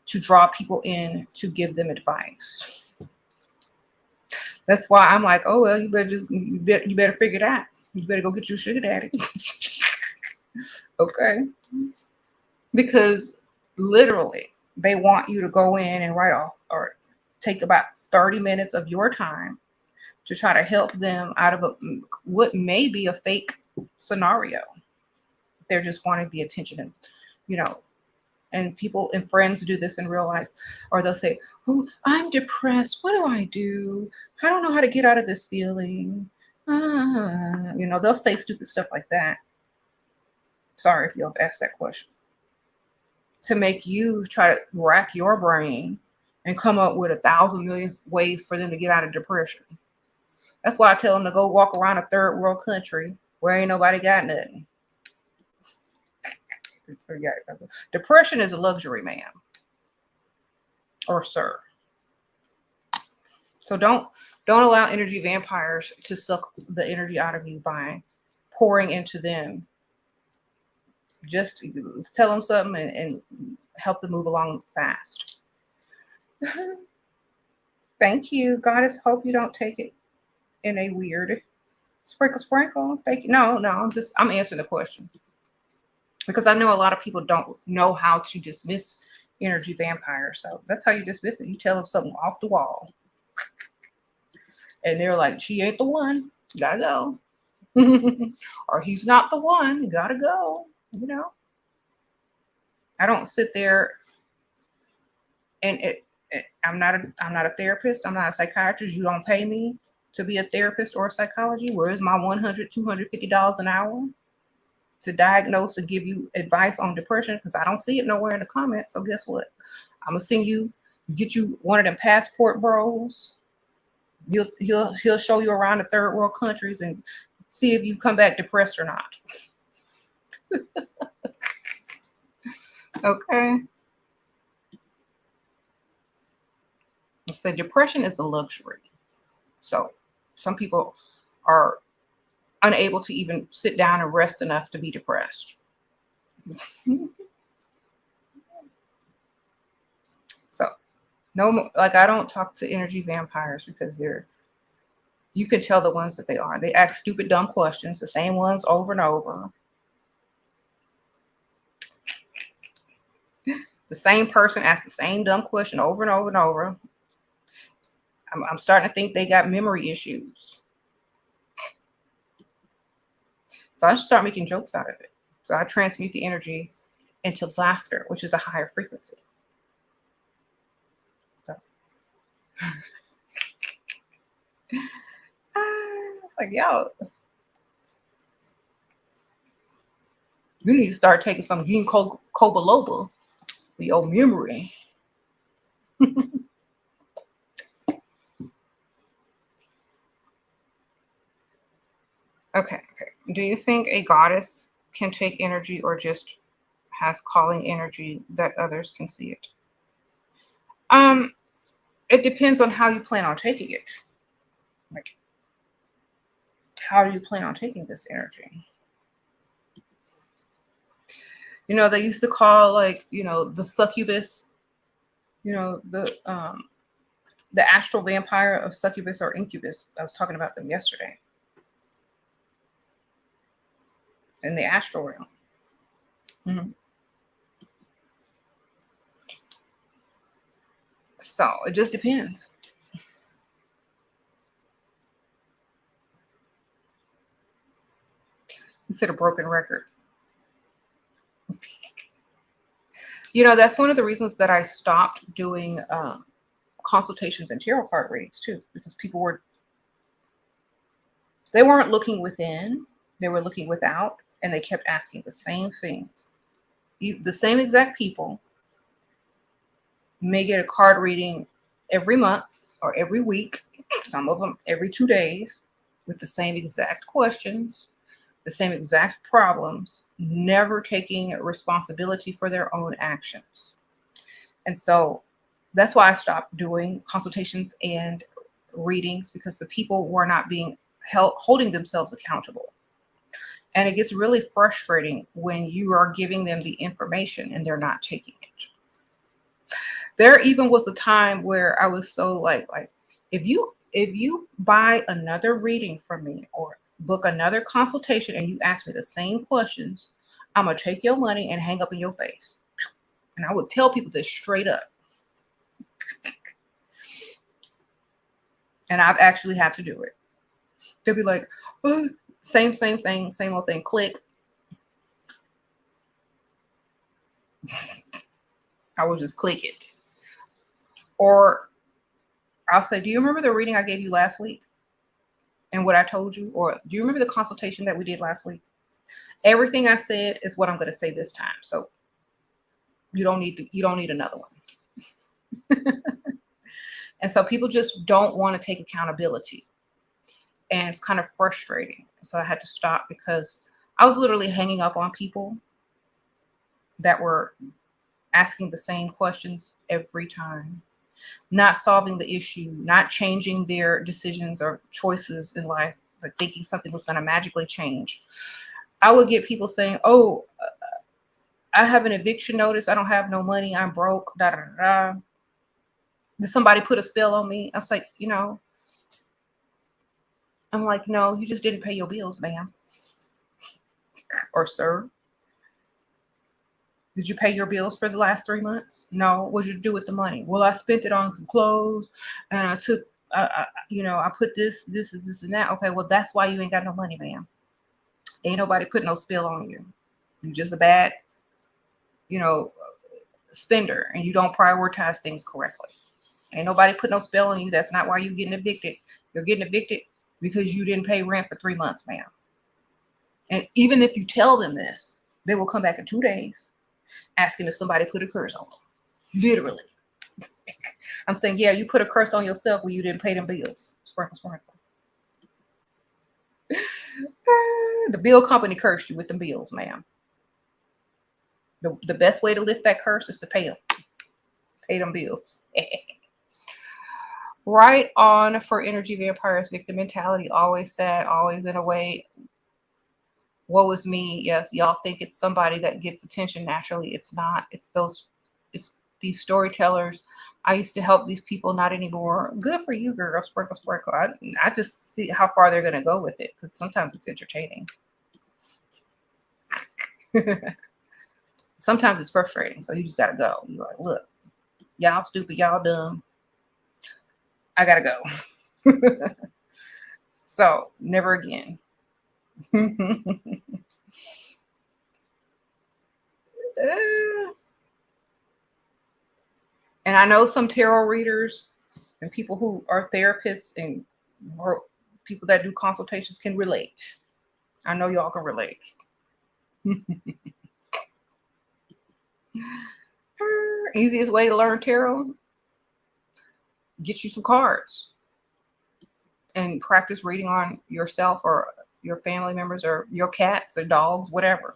to draw people in to give them advice. That's why I'm like, oh, well, you better figure it out. You better go get your sugar daddy. Okay. Because literally they want you to go in and write off or take about 30 minutes of your time to try to help them out of what may be a fake scenario. They're just wanting the attention, and and people and friends do this in real life, or they'll say, oh, I'm depressed. What do I do? I don't know how to get out of this feeling. They'll say stupid stuff like that. Sorry if you've asked that question. To make you try to rack your brain and come up with 1,000 million ways for them to get out of depression. That's why I tell them to go walk around a third world country where ain't nobody got nothing. Depression is a luxury, ma'am or sir. So don't allow energy vampires to suck the energy out of you by pouring into them. Just tell them something and help them move along fast. Thank you, Goddess. Hope you don't take it in a weird sprinkle. Thank you. No, I'm answering the question, because I know a lot of people don't know how to dismiss energy vampires. So that's how you dismiss it. You tell them something off the wall, and they're like, she ain't the one, gotta go. Or he's not the one, gotta go. I don't sit there and I'm not a therapist. I'm not a psychiatrist. You don't pay me to be a therapist or a psychology. Where is my $100, $250 an hour to diagnose and give you advice on depression? Because I don't see it nowhere in the comments. So guess what? I'm gonna send you, get you one of them passport bros. He'll show you around the third world countries and see if you come back depressed or not. Okay. So depression is a luxury. So some people are unable to even sit down and rest enough to be depressed. So no, like I don't talk to energy vampires because you can tell the ones that they are. They ask stupid, dumb questions, the same ones over and over. The same person asks the same dumb question over and over and over. I'm starting to think they got memory issues. So I should start making jokes out of it. So I transmute the energy into laughter, which is a higher frequency. So. It's like, yo, you need to start taking some ginkgo biloba for your memory. Okay. Do you think a goddess can take energy or just has calling energy that others can see it? It depends on how you plan on taking it. Like, how do you plan on taking this energy? They used to call the succubus, the astral vampire of succubus or incubus. I was talking about them yesterday. In the astral realm. Mm-hmm. So it just depends. instead of broken record. You know, that's one of the reasons that I stopped doing consultations and tarot card readings too, because they weren't looking within, they were looking without, and they kept asking the same things. The same exact people may get a card reading every month or every week, some of them every 2 days, with the same exact questions, the same exact problems, never taking responsibility for their own actions. And so that's why I stopped doing consultations and readings, because the people were not being holding themselves accountable. And it gets really frustrating when you are giving them the information and they're not taking it. There even was a time where I was so like if you buy another reading from me or book another consultation and you ask me the same questions, I'm gonna take your money and hang up in your face. And I would tell people this straight up. And I've actually had to do it. They'll be like, oh, same thing, same old thing, click. I will just click it. Or I'll say, do you remember the reading I gave you last week and what I told you? Or do you remember the consultation that we did last week? Everything I said is what I'm going to say this time. So you don't need another one. And so people just don't want to take accountability. And it's kind of frustrating. So I had to stop because I was literally hanging up on people that were asking the same questions every time, not solving the issue, not changing their decisions or choices in life, but thinking something was going to magically change. I would get people saying, oh, I have an eviction notice. I don't have no money. I'm broke. Da, da, da. Did somebody put a spell on me? I was like, I'm like, no, you just didn't pay your bills, ma'am or sir. Did you pay your bills for the last 3 months? No. What did you do with the money? Well, I spent it on some clothes and I took, I put this, and that. Okay, well, that's why you ain't got no money, ma'am. Ain't nobody put no spell on you. You just a bad, spender, and you don't prioritize things correctly. Ain't nobody put no spell on you. That's not why you're getting evicted. You're getting evicted because you didn't pay rent for 3 months, ma'am. And even if you tell them this, they will come back in 2 days asking if somebody put a curse on them. Literally. I'm saying, yeah, you put a curse on yourself when you didn't pay them bills. Sprinkle, sprinkle. The bill company cursed you with the bills, ma'am. The best way to lift that curse is to pay them. Pay them bills. Right on for energy vampires, victim mentality, always sad, always in a way. Woe is me. Yes, y'all think it's somebody that gets attention naturally. It's not. It's these storytellers. I used to help these people, not anymore. Good for you, girl. Sprinkle, sprinkle. I just see how far they're going to go with it, because sometimes it's entertaining. Sometimes it's frustrating. So you just got to go. You're like, look, y'all stupid, y'all dumb. I got to go. So never again. And I know some tarot readers and people who are therapists and people that do consultations can relate. I know y'all can relate. Easiest way to learn tarot: get you some cards and practice reading on yourself or your family members or your cats or dogs, whatever.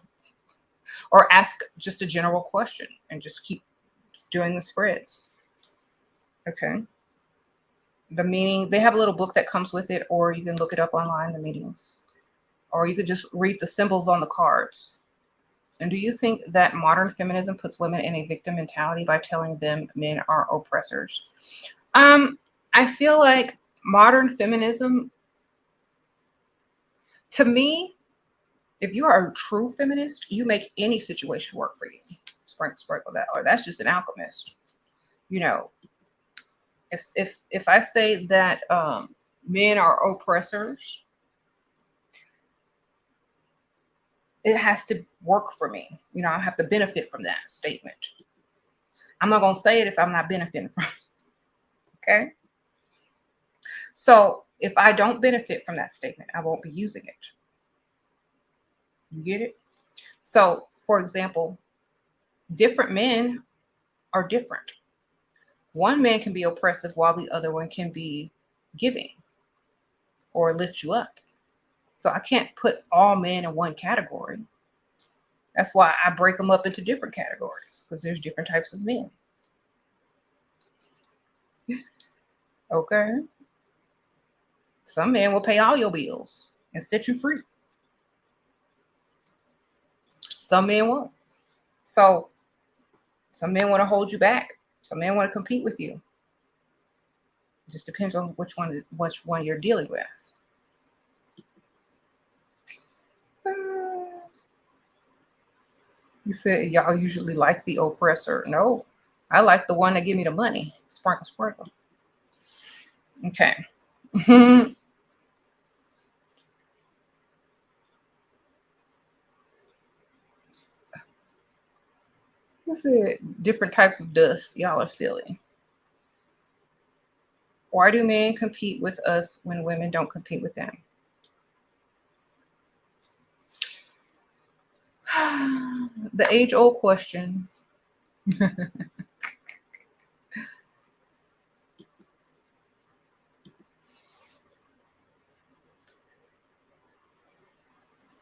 Or ask just a general question and just keep doing the spreads. Okay. The meaning, they have a little book that comes with it, or you can look it up online, the meanings. Or you could just read the symbols on the cards. And do you think that modern feminism puts women in a victim mentality by telling them men are oppressors? I feel like modern feminism, to me, if you are a true feminist, you make any situation work for you. Sprinkle that, or that's just an alchemist. If I say that men are oppressors, it has to work for me. You know, I have to benefit from that statement. I'm not going to say it if I'm not benefiting from it. Okay. So if I don't benefit from that statement, I won't be using it. You get it? So, for example, different men are different. One man can be oppressive while the other one can be giving or lift you up. So I can't put all men in one category. That's why I break them up into different categories, because there's different types of men. Okay. Some men will pay all your bills and set you free. Some men won't. So some men want to hold you back. Some men want to compete with you. It just depends on which one you're dealing with. You said y'all usually like the oppressor. No, I like the one that give me the money. Sparkle, sparkle. Okay. You said different types of dust. Y'all are silly. Why do men compete with us when women don't compete with them? The age-old question.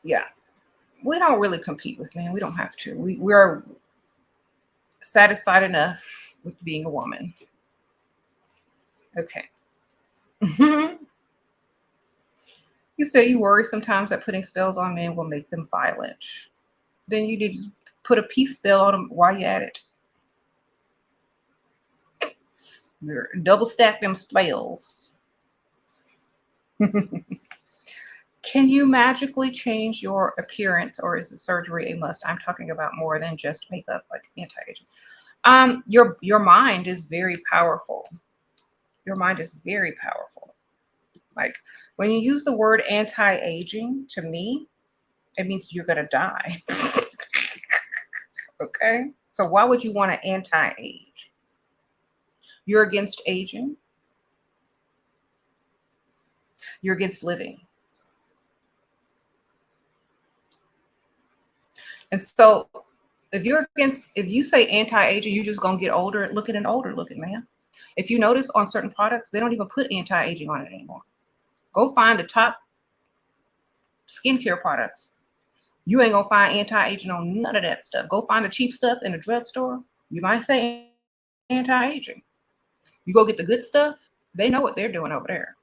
Yeah, we don't really compete with men. We don't have to. We are satisfied enough with being a woman. Okay. You say you worry sometimes that putting spells on men will make them violent. Then you need to put a peace spell on them while you're at it. You're double stack them spells. Can you magically change your appearance, or is it surgery a must? I'm talking about more than just makeup, like anti-aging. Your mind is very powerful. Your mind is very powerful. Like when you use the word anti-aging, to me, it means you're gonna die. Okay? So why would you want to anti-age? You're against aging. You're against living. And so if you say anti-aging, you're just gonna get older looking and older looking, man. If you notice on certain products, they don't even put anti-aging on it anymore. Go find the top skincare products. You ain't gonna find anti-aging on none of that stuff. Go find the cheap stuff in the drugstore. You might say anti-aging. You go get the good stuff, they know what they're doing over there.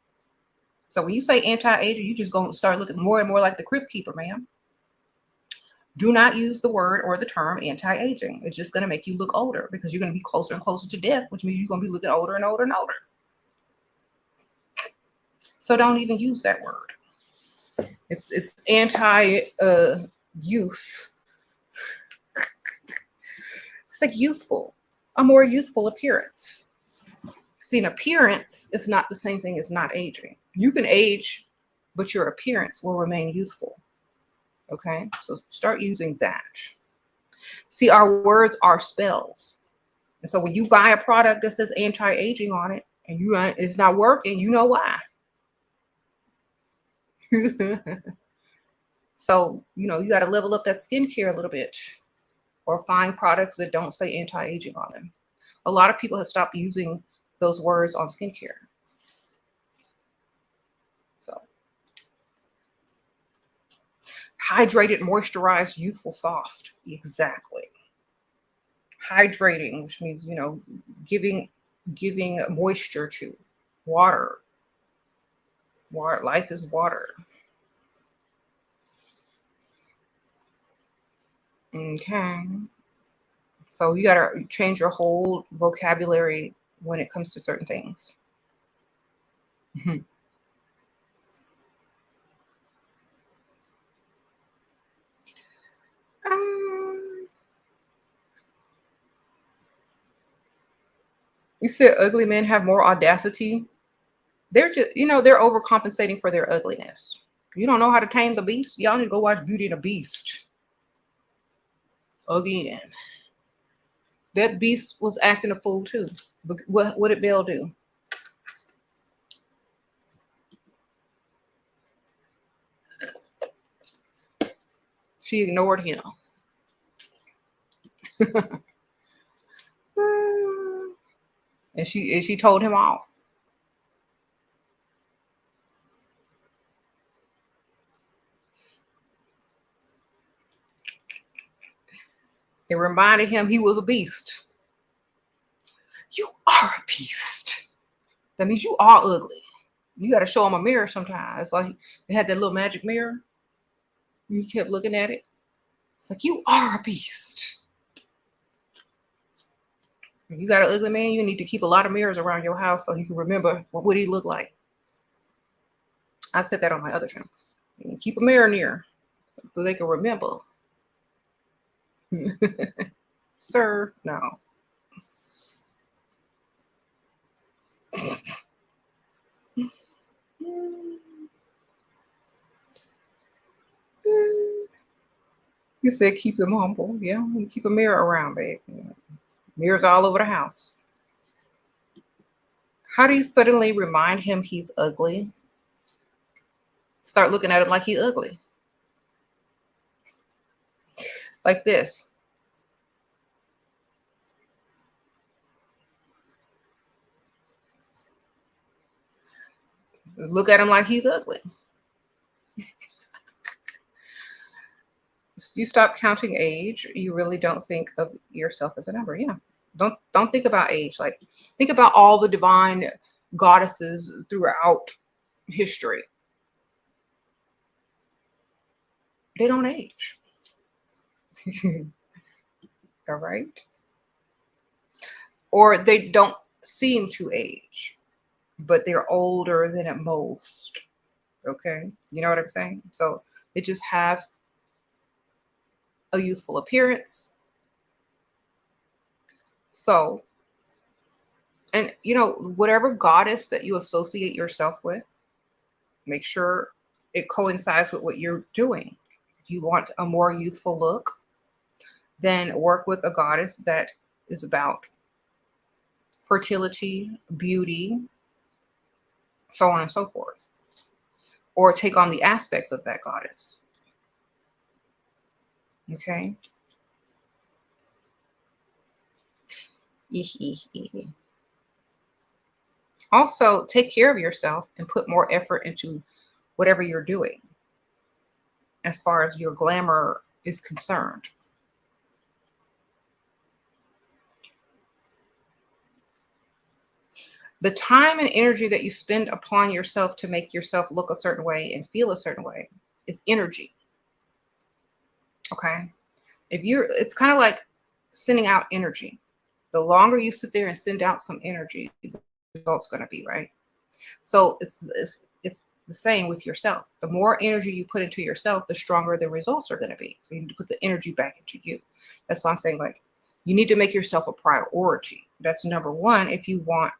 So when you say anti-aging, you just gonna start looking more and more like the Crypt Keeper, ma'am. Do not use the word or the term anti-aging. It's just gonna make you look older because you're gonna be closer and closer to death, which means you're gonna be looking older and older and older. So don't even use that word. It's anti-youth. It's like youthful, a more youthful appearance. See, an appearance is not the same thing as not aging. You can age, but your appearance will remain youthful. Okay, so start using that. See, our words are spells. And so when you buy a product that says anti-aging on it and it's not working, you know why. So, you got to level up that skincare a little bit or find products that don't say anti-aging on them. A lot of people have stopped using those words on skincare. So, hydrated, moisturized, youthful, soft. Exactly. Hydrating, which means, giving moisture to water. Water, life is water. Okay. So you got to change your whole vocabulary when it comes to certain things. Mhm. You said ugly men have more audacity. They're just, they're overcompensating for their ugliness. You don't know how to tame the beast? Y'all need to go watch Beauty and the Beast. again. That beast was acting a fool too. But what did Belle do? She ignored him. And she told him off. It reminded him he was a beast. You are a beast. That means you are ugly. You got to show him a mirror sometimes. It's like they had that little magic mirror. You kept looking at it. It's like, you are a beast. If you got an ugly man, you need to keep a lot of mirrors around your house so you can remember what would he look like. I said that on my other channel. Keep a mirror near so they can remember. Sir, no. You said keep them humble. Yeah, you keep a mirror around, babe. Yeah. Mirrors all over the house. How do you suddenly remind him he's ugly? Start looking at him like he's ugly. Like this. Look at him like he's ugly. You stop counting age. You really don't think of yourself as a number. Yeah. Don't think about age. Like, think about all the divine goddesses throughout history. They don't age. All right. Or they don't seem to age, but they're older than at most. Okay. You know what I'm saying? So they just have a youthful appearance. So, and whatever goddess that you associate yourself with, make sure it coincides with what you're doing. If you want a more youthful look, then work with a goddess that is about fertility, beauty, so on and so forth. Or take on the aspects of that goddess. Okay. Also, take care of yourself and put more effort into whatever you're doing as far as your glamour is concerned. The time and energy that you spend upon yourself to make yourself look a certain way and feel a certain way is energy. Okay. It's kind of like sending out energy. The longer you sit there and send out some energy, the result's going to be, right? So it's the same with yourself. The more energy you put into yourself, the stronger the results are going to be. So you need to put the energy back into you. That's why I'm saying, like, you need to make yourself a priority. That's number one if you want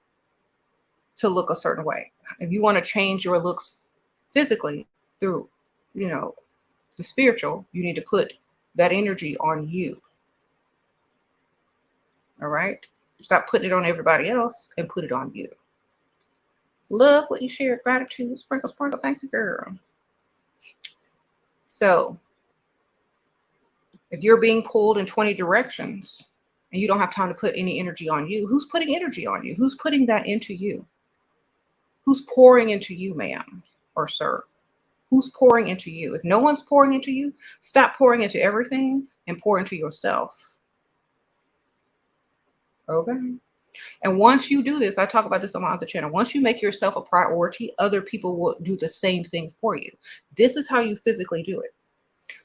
to look a certain way. If you want to change your looks physically through, the spiritual, you need to put that energy on you. All right? Stop putting it on everybody else and put it on you. Love what you shared. Gratitude. Sprinkle, sprinkle. Thank you, girl. So, if you're being pulled in 20 directions and you don't have time to put any energy on you, who's putting energy on you? Who's putting that into you? Who's pouring into you, ma'am or sir? Who's pouring into you? If no one's pouring into you, stop pouring into everything and pour into yourself. Okay? And once you do this, I talk about this on my other channel. Once you make yourself a priority, other people will do the same thing for you. This is how you physically do it.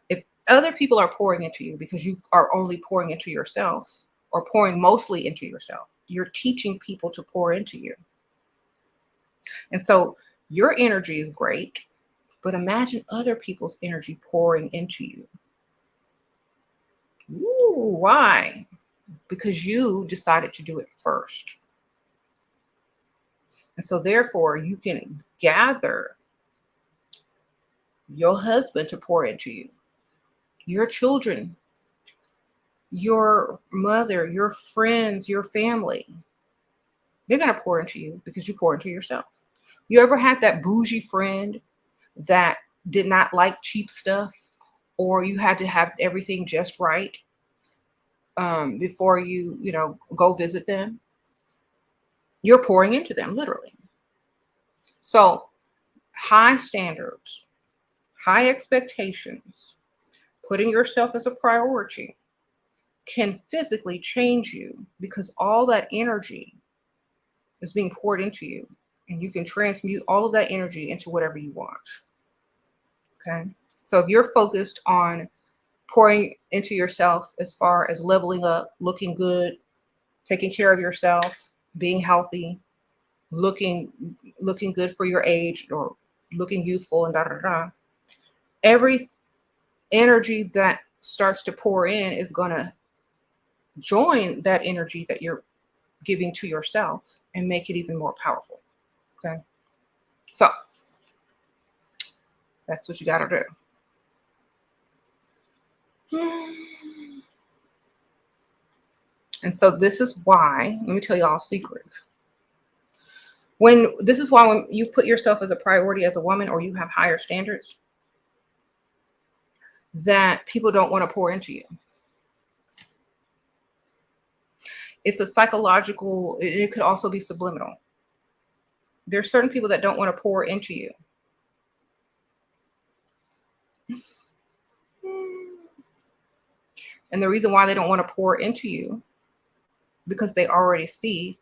If other people are pouring into you because you are only pouring into yourself or pouring mostly into yourself, you're teaching people to pour into you. And so your energy is great, but imagine other people's energy pouring into you. Ooh, why? Because you decided to do it first. And so therefore you can gather your husband to pour into you, your children Your mother, your friends, your family, they're going to pour into you because you pour into yourself. You ever had that bougie friend that did not like cheap stuff, or you had to have everything just right before you go visit them? You're pouring into them, literally. So high standards, high expectations, putting yourself as a priority can physically change you because all that energy is being poured into you, and you can transmute all of that energy into whatever you want. Okay. So if you're focused on pouring into yourself as far as leveling up, looking good, taking care of yourself, being healthy, looking good for your age, or looking youthful and da da da, every energy that starts to pour in is going to join that energy that you're giving to yourself and make it even more powerful. Okay. So that's what you got to do. And so this is why, let me tell you all a secret. This is why when you put yourself as a priority as a woman, or you have higher standards, that people don't want to pour into you. It's a psychological, it could also be subliminal. There's certain people that don't want to pour into you. And the reason why they don't want to pour into you, because they already see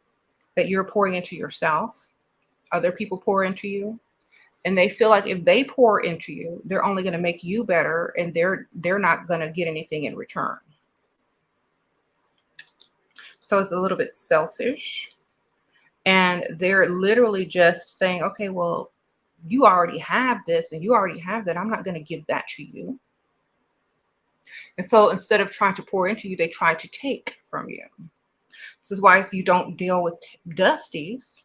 that you're pouring into yourself. Other people pour into you, and they feel like if they pour into you, they're only going to make you better, and they're not going to get anything in return. So it's a little bit selfish, and they're literally just saying, okay, well, you already have this and you already have that. I'm not going to give that to you. And so instead of trying to pour into you, they try to take from you. This is why if you don't deal with dusties,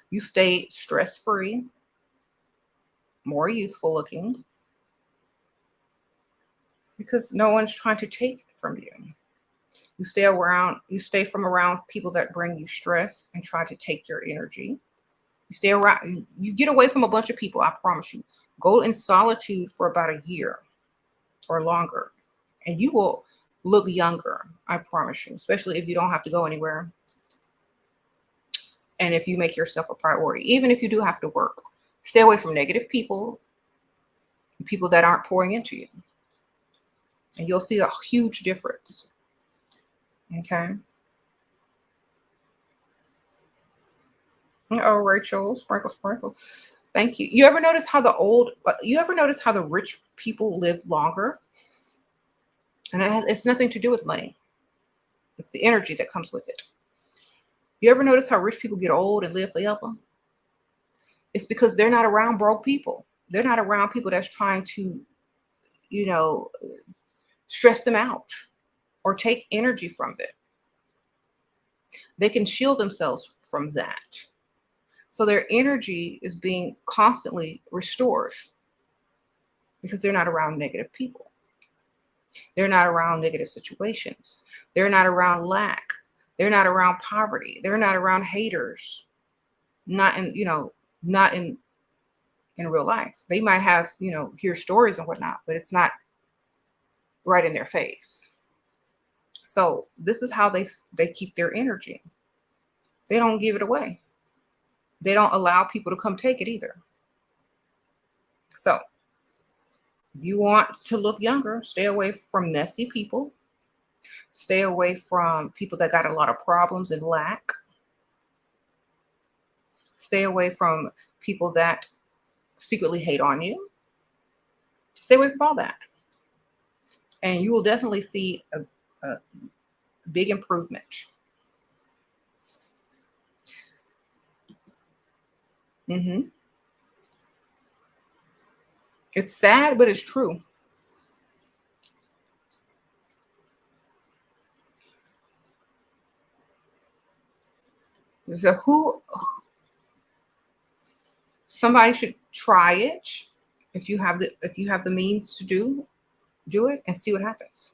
you stay stress-free, more youthful looking, because no one's trying to take from you. You stay from around people that bring you stress and try to take your energy. You stay around, you get away from a bunch of people, I promise you. Go in solitude for about a year or longer, and you will look younger, I promise you, especially if you don't have to go anywhere. And if you make yourself a priority, even if you do have to work, stay away from negative people that aren't pouring into you. And you'll see a huge difference. Okay. Oh, Rachel, sprinkle, sprinkle. Thank you. You ever notice how the rich people live longer? And it's nothing to do with money. It's the energy that comes with it. You ever notice how rich people get old and live forever? It's because they're not around broke people. They're not around people that's trying to, you know, stress them out or take energy from them. They can shield themselves from that. So their energy is being constantly restored because they're not around negative people. They're not around negative situations. They're not around lack. They're not around poverty. They're not around haters. Not in real life. They might have, hear stories and whatnot, but it's not right in their face. So this is how they keep their energy. They don't give it away. They don't allow people to come take it either. So if you want to look younger, stay away from messy people. Stay away from people that got a lot of problems and lack. Stay away from people that secretly hate on you. Stay away from all that. And you will definitely see a big improvement. It's sad, but it's true. So somebody should try it if you have the means to do. Do it and see what happens.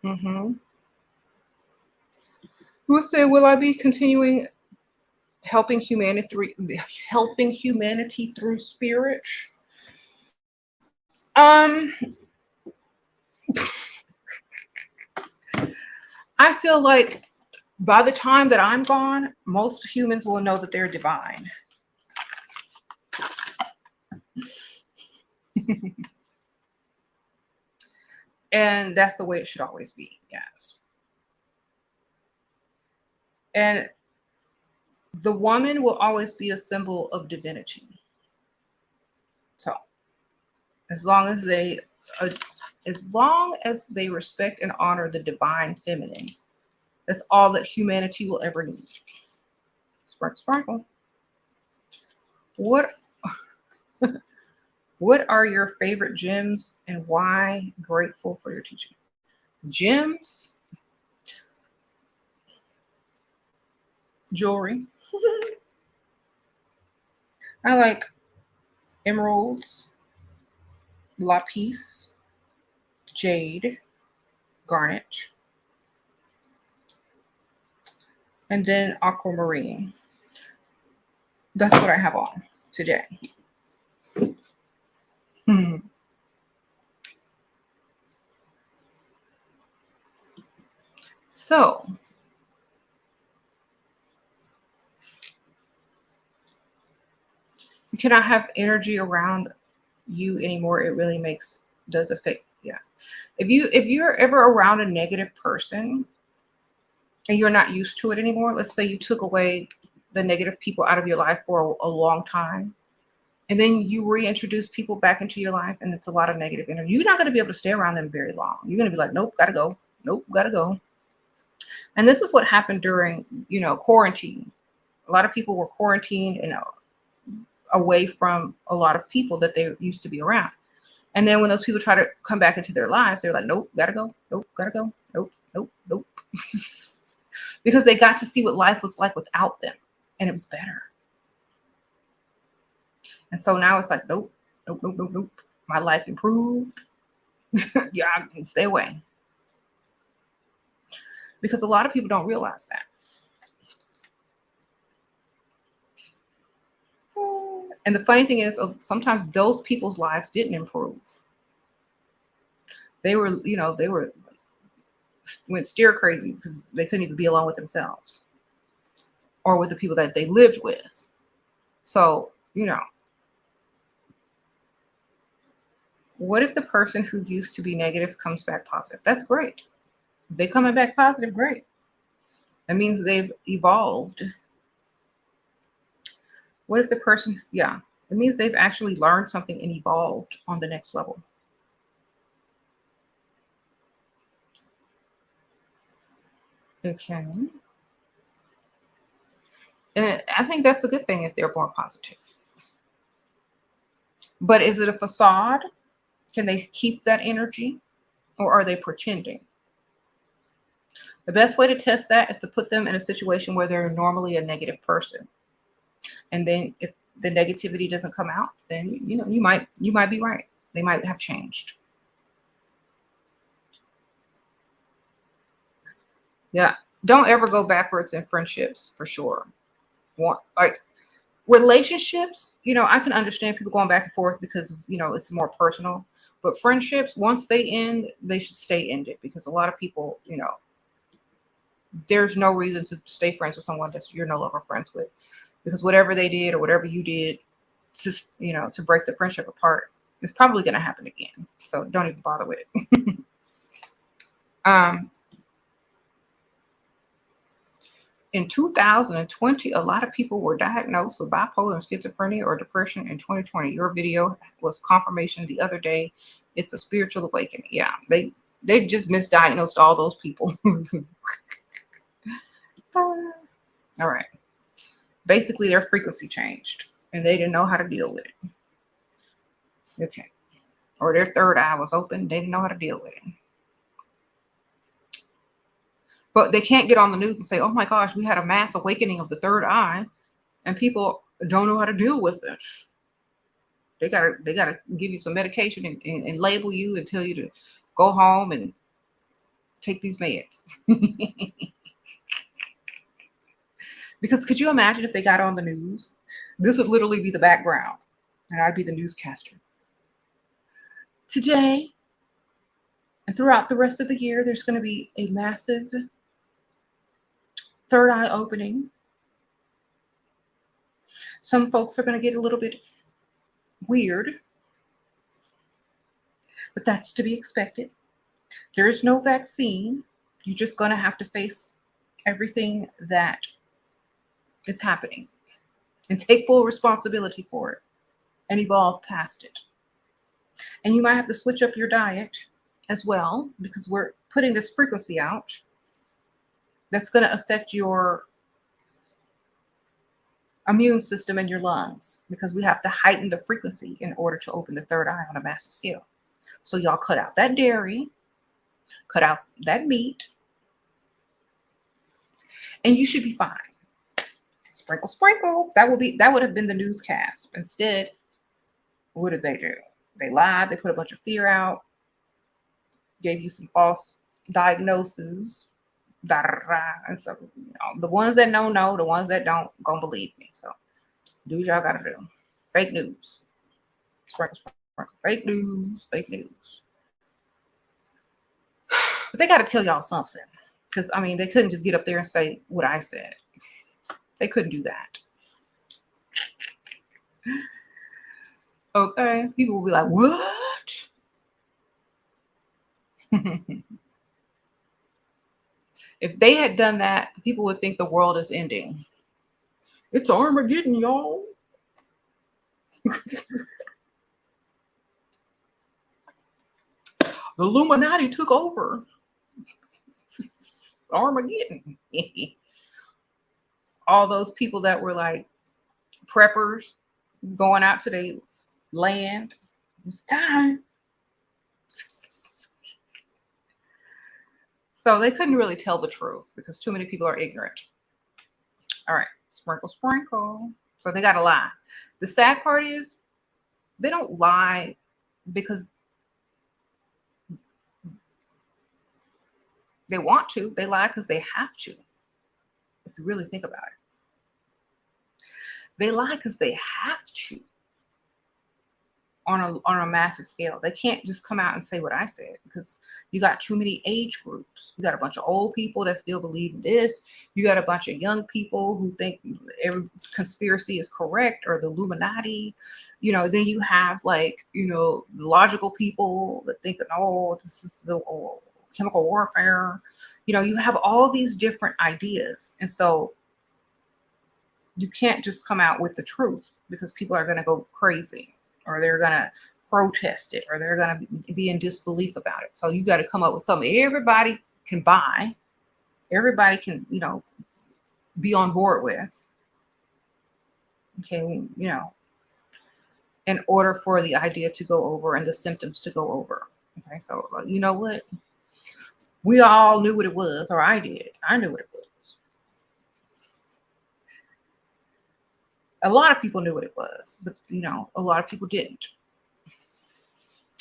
Mm-hmm. Who said, will I be continuing helping humanity through spirit? Um, I feel like by the time that I'm gone, most humans will know that they're divine. And that's the way it should always be. Yes. And the woman will always be a symbol of divinity. So as long as they uh, respect and honor the divine feminine, that's all that humanity will ever need. Sparkle, sparkle. What what are your favorite gems and why? Grateful for your teaching. Gems, jewelry. I like emeralds, lapis, jade, garnet, and then aquamarine. That's what I have on today. Hmm. So, you cannot have energy around you anymore. It really does affect. Yeah. If you're ever around a negative person and you're not used to it anymore, let's say you took away the negative people out of your life for a long time, and then you reintroduce people back into your life and it's a lot of negative energy, you're not going to be able to stay around them very long. You're going to be like, nope, gotta go. Nope, gotta go. And this is what happened during, quarantine. A lot of people were quarantined and away from a lot of people that they used to be around. And then when those people try to come back into their lives, they're like, nope, gotta go. Nope, gotta go. Nope, nope, nope. Because they got to see what life was like without them. And it was better. And so now it's like, nope, nope, nope, nope, nope. My life improved. Yeah, I can stay away. Because a lot of people don't realize that. And the funny thing is, sometimes those people's lives didn't improve. They were went stir crazy because they couldn't even be alone with themselves or with the people that they lived with. So, what if the person who used to be negative comes back positive? That's great. If they coming back positive, great. That means they've evolved. What if the person, yeah, it means they've actually learned something and evolved on the next level. Okay. And I think that's a good thing if they're more positive. But is it a facade? Can they keep that energy or are they pretending? The best way to test that is to put them in a situation where they're normally a negative person. And then if the negativity doesn't come out, then you might be right. They might have changed. Yeah. Don't ever go backwards in friendships for sure. Like relationships, I can understand people going back and forth because it's more personal. But friendships, once they end, they should stay ended because a lot of people, there's no reason to stay friends with someone that you're no longer friends with because whatever they did or whatever you did to break the friendship apart is probably going to happen again. So don't even bother with it. In 2020, a lot of people were diagnosed with bipolar and schizophrenia or depression in 2020. Your video was confirmation the other day. It's a spiritual awakening. Yeah, they just misdiagnosed all those people. All right. Basically, their frequency changed and they didn't know how to deal with it. Okay. Or their third eye was open. They didn't know how to deal with it. But they can't get on the news and say, oh my gosh, we had a mass awakening of the third eye. And people, don't know how to deal with it. They gotta give you some medication and label you and tell you to go home and take these meds. Because could you imagine if they got on the news? This would literally be the background, and I'd be the newscaster. Today and throughout the rest of the year, there's going to be a massive third eye opening. Some folks are going to get a little bit weird, but that's to be expected. There is no vaccine. You're just going to have to face everything that is happening and take full responsibility for it and evolve past it. And you might have to switch up your diet as well, because we're putting this frequency out that's going to affect your immune system and your lungs, because we have to heighten the frequency in order to open the third eye on a massive scale. So y'all cut out that dairy, cut out that meat, and you should be fine. Sprinkle, sprinkle. That would have been the newscast. Instead, what did they do? They lied. They put a bunch of fear out, gave you some false diagnoses. And so, the ones that know, the ones that don't, gonna believe me. So do what y'all gotta do. Fake news. Sprinkle, sprinkle. Fake news, fake news. But they gotta tell y'all something. Because, they couldn't just get up there and say what I said. They couldn't do that. Okay? People will be like, what? If they had done that, people would think the world is ending. It's Armageddon, y'all. The Illuminati took over. Armageddon. All those people that were like preppers going out to their land. It's time. So they couldn't really tell the truth because too many people are ignorant. All right, sprinkle, sprinkle. So they got to lie. The sad part is they don't lie because they want to. They lie because they have to. If you really think about it. They lie because they have to on a massive scale. They can't just come out and say what I said, because you got too many age groups. You got a bunch of old people that still believe in this. You got a bunch of young people who think every conspiracy is correct, or the Illuminati. Then you have logical people that think, oh, this is the chemical warfare. You have all these different ideas. And so you can't just come out with the truth, because people are going to go crazy, or they're going to protest it, or they're going to be in disbelief about it. So you got to come up with something everybody can buy, everybody can, be on board with. Okay, in order for the idea to go over and the symptoms to go over. Okay, so you know what? We all knew what it was, or I did. I knew what it was. A lot of people knew what it was, but a lot of people didn't.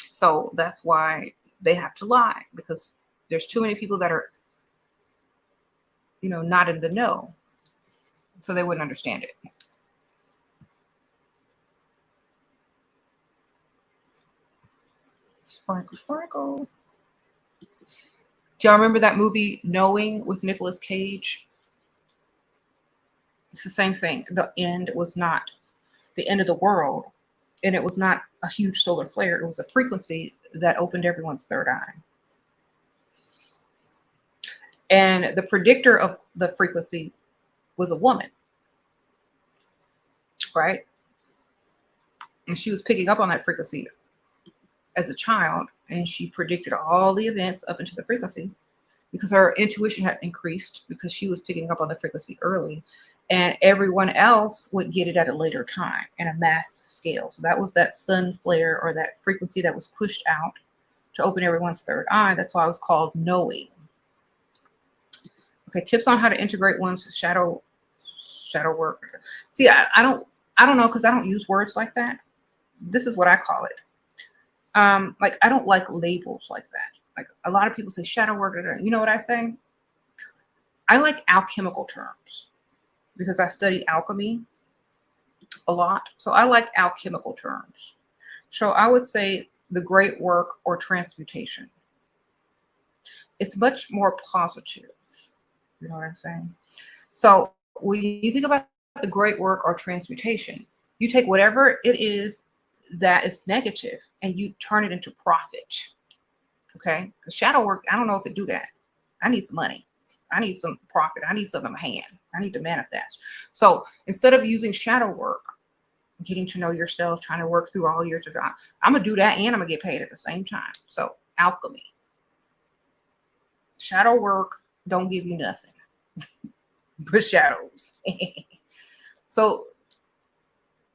So that's why they have to lie, because there's too many people that are, not in the know. So they wouldn't understand it. Sprinkle, sprinkle. Do y'all remember that movie Knowing with Nicolas Cage? It's the same thing. The end was not the end of the world, and it was not a huge solar flare. It was a frequency that opened everyone's third eye. And the predictor of the frequency was a woman, right? And she was picking up on that frequency as a child, and she predicted all the events up into the frequency, because her intuition had increased because she was picking up on the frequency early, and everyone else would get it at a later time in a mass scale. So that was that sun flare, or that frequency that was pushed out to open everyone's third eye. That's why it was called knowing. Okay, tips on how to integrate one's shadow work. See, I I don't know, because I don't use words like that. This is what I call it. Like I don't like labels like that. Like a lot of people say shadow work. You know what I say? I like alchemical terms because I study alchemy a lot. So I like alchemical terms. So I would say the great work or transmutation. It's much more positive. You know what I'm saying? So when you think about the great work or transmutation, you take whatever it is that is negative and you turn it into profit. Okay. The shadow work, I don't know if it do that. I need some money. I need some profit. I need something in my hand. I need to manifest. So instead of using shadow work, getting to know yourself, trying to work through all your job, I'm gonna do that and I'm gonna get paid at the same time. So alchemy. Shadow work don't give you nothing but shadows. So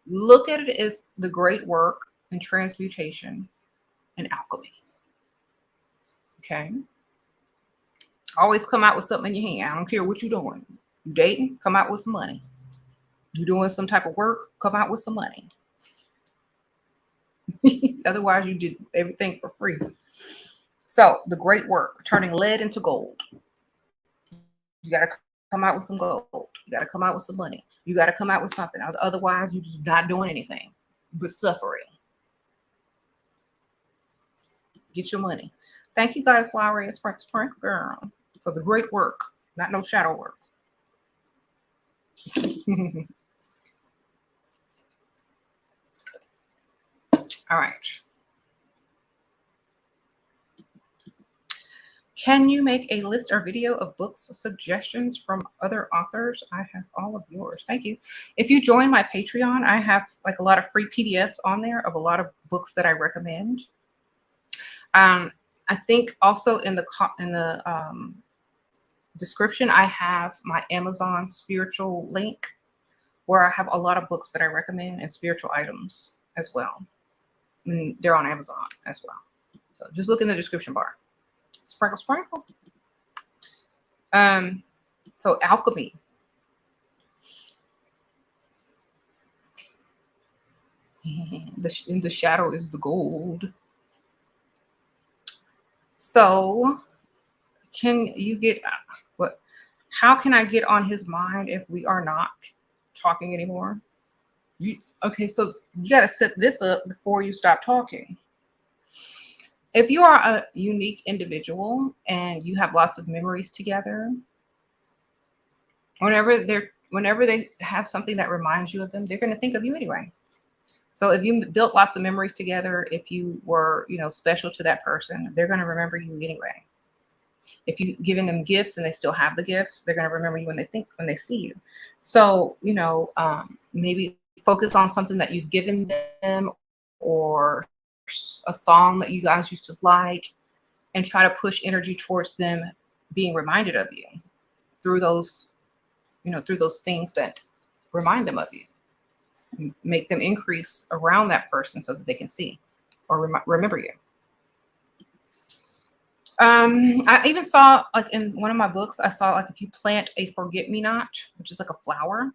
look at it as the great work and transmutation and alchemy. Okay. Always come out with something in your hand. I don't care what you're doing. You dating, come out with some money. You doing some type of work, come out with some money. Otherwise, you did everything for free. So the great work, turning lead into gold. You got to come out with some gold. You got to come out with some money. You got to come out with something. Otherwise, you're just not doing anything but suffering. Get your money. Thank you guys, Lowry and Sprinkle Girl, for the great work. Not no shadow work. All right. Can you make a list or video of books suggestions from other authors? I have all of yours. Thank you. If you join my Patreon, I have like a lot of free PDFs on there of a lot of books that I recommend. I think also in the description, I have my Amazon spiritual link where I have a lot of books that I recommend and spiritual items as well. And they're on Amazon as well. So just look in the description bar. Sprinkle, sprinkle. So alchemy. In the shadow is the gold. So can you get what? How can I get on his mind if we are not talking anymore? Okay, so you got to set this up before you stop talking. If you are a unique individual and you have lots of memories together, whenever they have something that reminds you of them, they're going to think of you anyway. So if you built lots of memories together, if you were, special to that person, they're going to remember you anyway. If you've given them gifts and they still have the gifts, they're going to remember you when they see you. So, maybe focus on something that you've given them or a song that you guys used to like and try to push energy towards them being reminded of you through those things that remind them of you. Make them increase around that person so that they can see or remember you. I even saw, like, in one of my books, I saw, like, if you plant a forget-me-not, which is like a flower,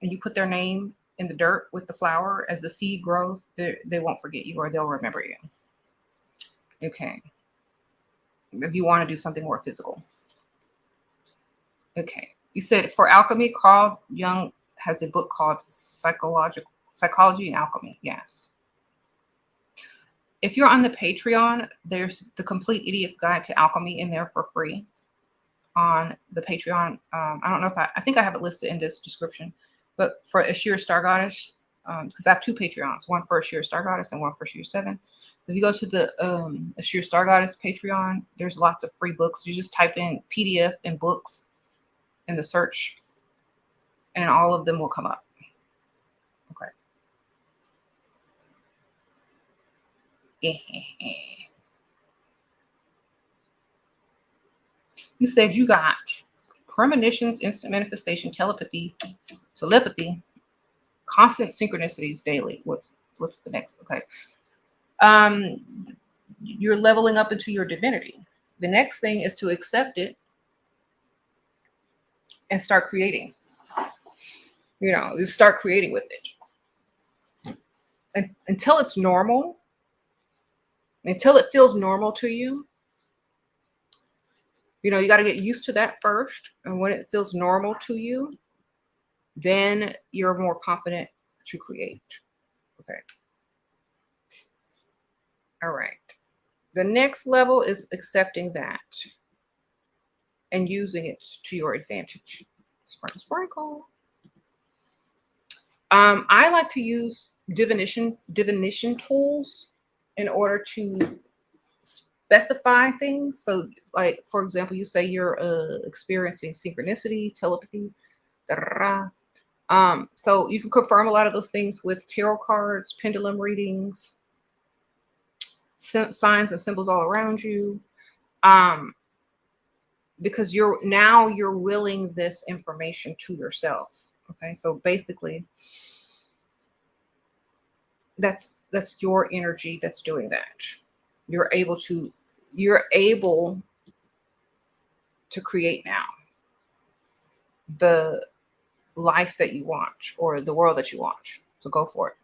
and you put their name in the dirt with the flower, as the seed grows, they won't forget you or they'll remember you. Okay. If you want to do something more physical. Okay. You said for alchemy, Carl Jung has a book called Psychology and Alchemy. Yes. If you're on the Patreon, there's the Complete Idiot's Guide to Alchemy in there for free on the Patreon. I don't know if I think I have it listed in this description, but for Ashir Star Goddess, because I have two Patreons, one for Ashir Star Goddess and one for Ashir 7. If you go to the Ashir Star Goddess Patreon, there's lots of free books. You just type in PDF and books in the search, and all of them will come up. Okay. You said you got premonitions, instant manifestation, telepathy, constant synchronicities daily. What's the next? Okay. You're leveling up into your divinity. The next thing is to accept it and start creating. You know, you start creating with it. And until it's normal, until it feels normal to you, you know, you got to get used to that first. And when it feels normal to you, then you're more confident to create. Okay. All right. The next level is accepting that and using it to your advantage. Sprinkle, sprinkle. I like to use divination tools in order to specify things. So, like for example, you say you're experiencing synchronicity, telepathy, da, da, da. So you can confirm a lot of those things with tarot cards, pendulum readings, signs and symbols all around you. Um, because you're willing this information to yourself. Okay, so basically that's your energy that's doing that. You're able to you're able to create now the life that you want or the world that you want. So go for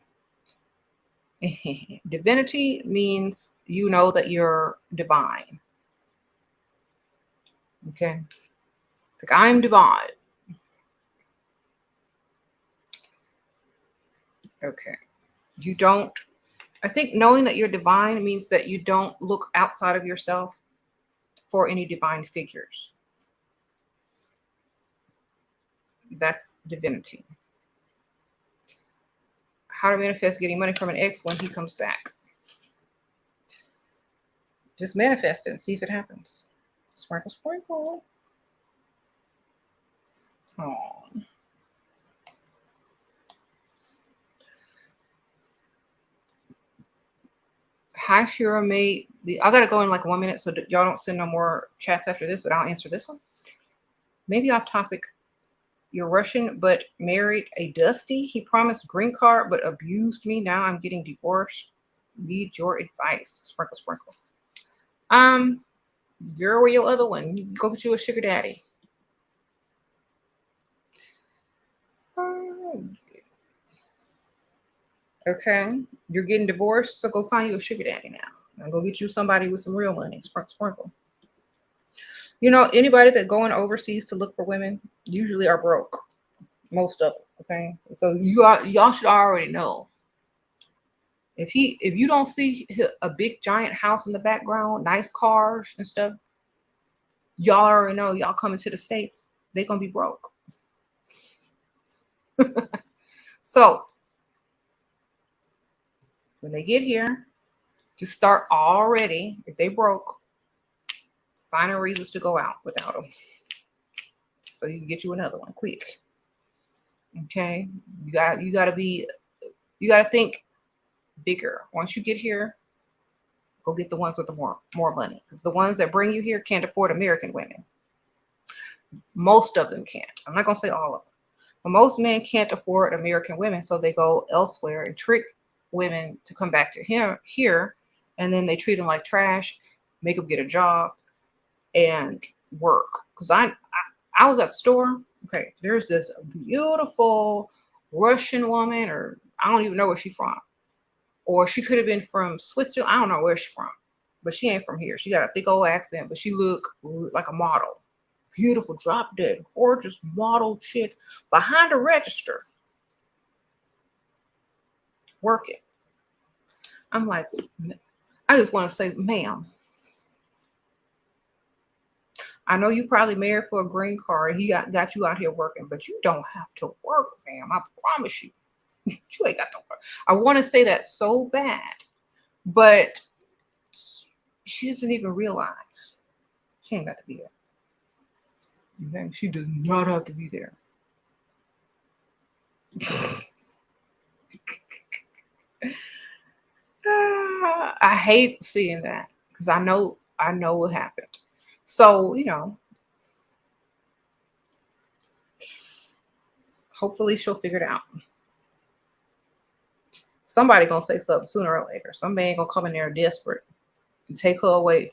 it. Divinity means you know that you're divine. Okay. Like I'm divine. Okay. You don't, I think knowing that you're divine means that you don't look outside of yourself for any divine figures. That's divinity. How to manifest getting money from an ex when he comes back. Just manifest it and see if it happens. Sprinkle, sprinkle. Oh. Hi, Shira made I gotta go in like 1 minute, so y'all don't send no more chats after this, but I'll answer this one. Maybe off topic. You're Russian, but married a Dusty. He promised green card, but abused me. Now I'm getting divorced. Need your advice. Sprinkle, sprinkle. Girl, where your other one? You go get you a sugar daddy. Okay, you're getting divorced, so go find you a sugar daddy now, and go get you somebody with some real money. Sprinkle, sprinkle. You know, anybody that going overseas to look for women usually are broke. Most of them. Okay, so y'all should already know. If you don't see a big giant house in the background, nice cars and stuff, y'all already know y'all coming to the States, they're gonna be broke. So when they get here, you start already, if they broke, finding reasons to go out without them. So you can get you another one quick. Okay. You gotta think bigger. Once you get here, go get the ones with the more money. Because the ones that bring you here can't afford American women. Most of them can't. I'm not gonna say all of them. But most men can't afford American women, so they go elsewhere and trick women to come back to him here, and then they treat them like trash, make them get a job, and work. Because I was at the store. Okay, there's this beautiful Russian woman, or I don't even know where she's from, or she could have been from Switzerland. I don't know where she's from, but she ain't from here. She got a thick old accent, but she look like a model. Beautiful, drop dead, gorgeous model chick behind the register working. I'm like, I just want to say, ma'am, I know you probably married for a green card. He got you out here working, but you don't have to work, ma'am. I promise you. You ain't got to work. I want to say that so bad, but she doesn't even realize she ain't got to be there. Okay? She does not have to be there. I hate seeing that because I know what happened. So, you know, hopefully she'll figure it out. Somebody gonna say something sooner or later. Some man gonna come in there desperate and take her away.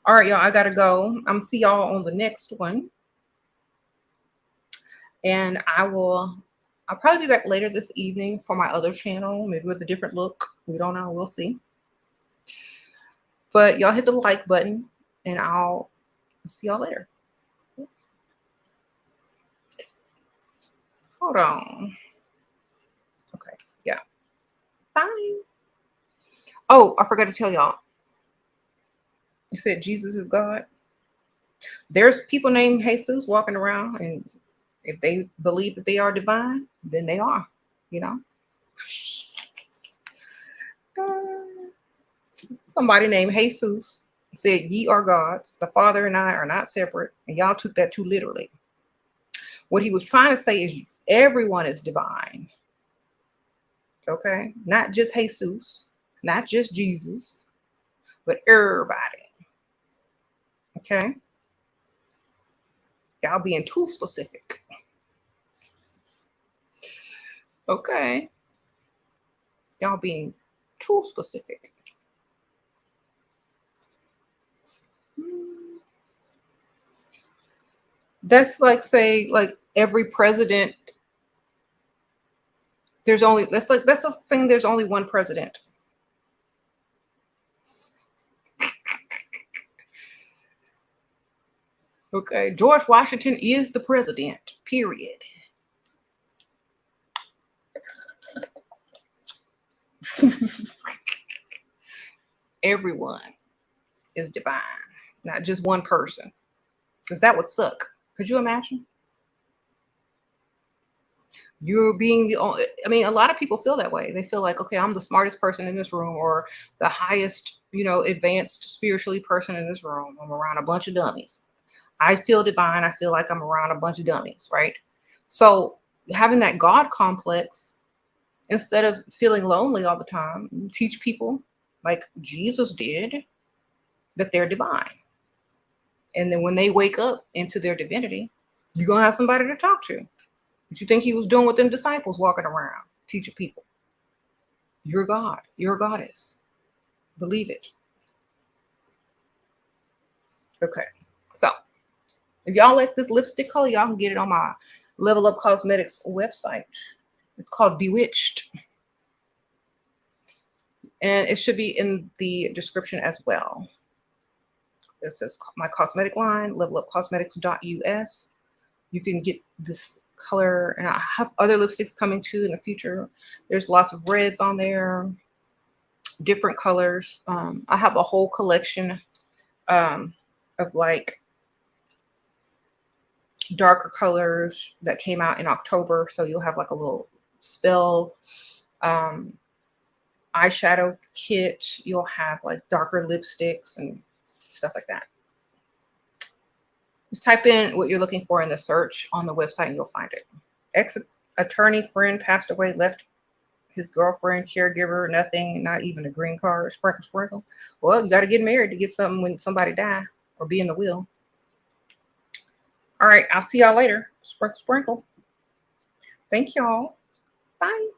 All right, y'all, I gotta go. I'm gonna see y'all on the next one. And I'll probably be back later this evening for my other channel, maybe with a different look. We don't know. We'll see. But y'all hit the like button and I'll see y'all later. Hold on. Okay. Yeah. Bye. Oh, I forgot to tell y'all. You said Jesus is God. There's people named Jesus walking around, and if they believe that they are divine, then they are, you know. Somebody named Jesus said, "Ye are gods. The Father and I are not separate." And y'all took that too literally. What he was trying to say is everyone is divine. Okay? Not just Jesus, not just Jesus, but everybody. Okay? Y'all being too specific. Okay? Y'all being too specific. That's like, say, like every president, there's only, that's like, that's a thing, there's only one president. Okay, George Washington is the president, period. Everyone is divine, not just one person, because that would suck. Could you imagine? You're being the only, I mean, a lot of people feel that way. They feel like, okay, I'm the smartest person in this room, or the highest, advanced spiritually person in this room. I'm around a bunch of dummies. I feel divine. I feel like I'm around a bunch of dummies, right? So having that God complex, instead of feeling lonely all the time, teach people like Jesus did that they're divine. And then when they wake up into their divinity, you're going to have somebody to talk to. What you think he was doing with them disciples walking around, teaching people? You're God. You're a goddess. Believe it. Okay. So if y'all like this lipstick color, y'all can get it on my Level Up Cosmetics website. It's called Bewitched. And it should be in the description as well. This is my cosmetic line, levelupcosmetics.us. You can get this color, and I have other lipsticks coming too in the future. There's lots of reds on there, different colors. I have a whole collection of like darker colors that came out in October. So you'll have like a little spell eyeshadow kit. You'll have like darker lipsticks and stuff like that. Just type in what you're looking for in the search on the website and you'll find it. Ex-attorney friend passed away, left his girlfriend, caregiver, nothing, not even a green card. Sprinkle, sprinkle. Well, you got to get married to get something when somebody die or be in the will. All right, I'll see y'all later. Sprinkle, sprinkle. Thank y'all. Bye.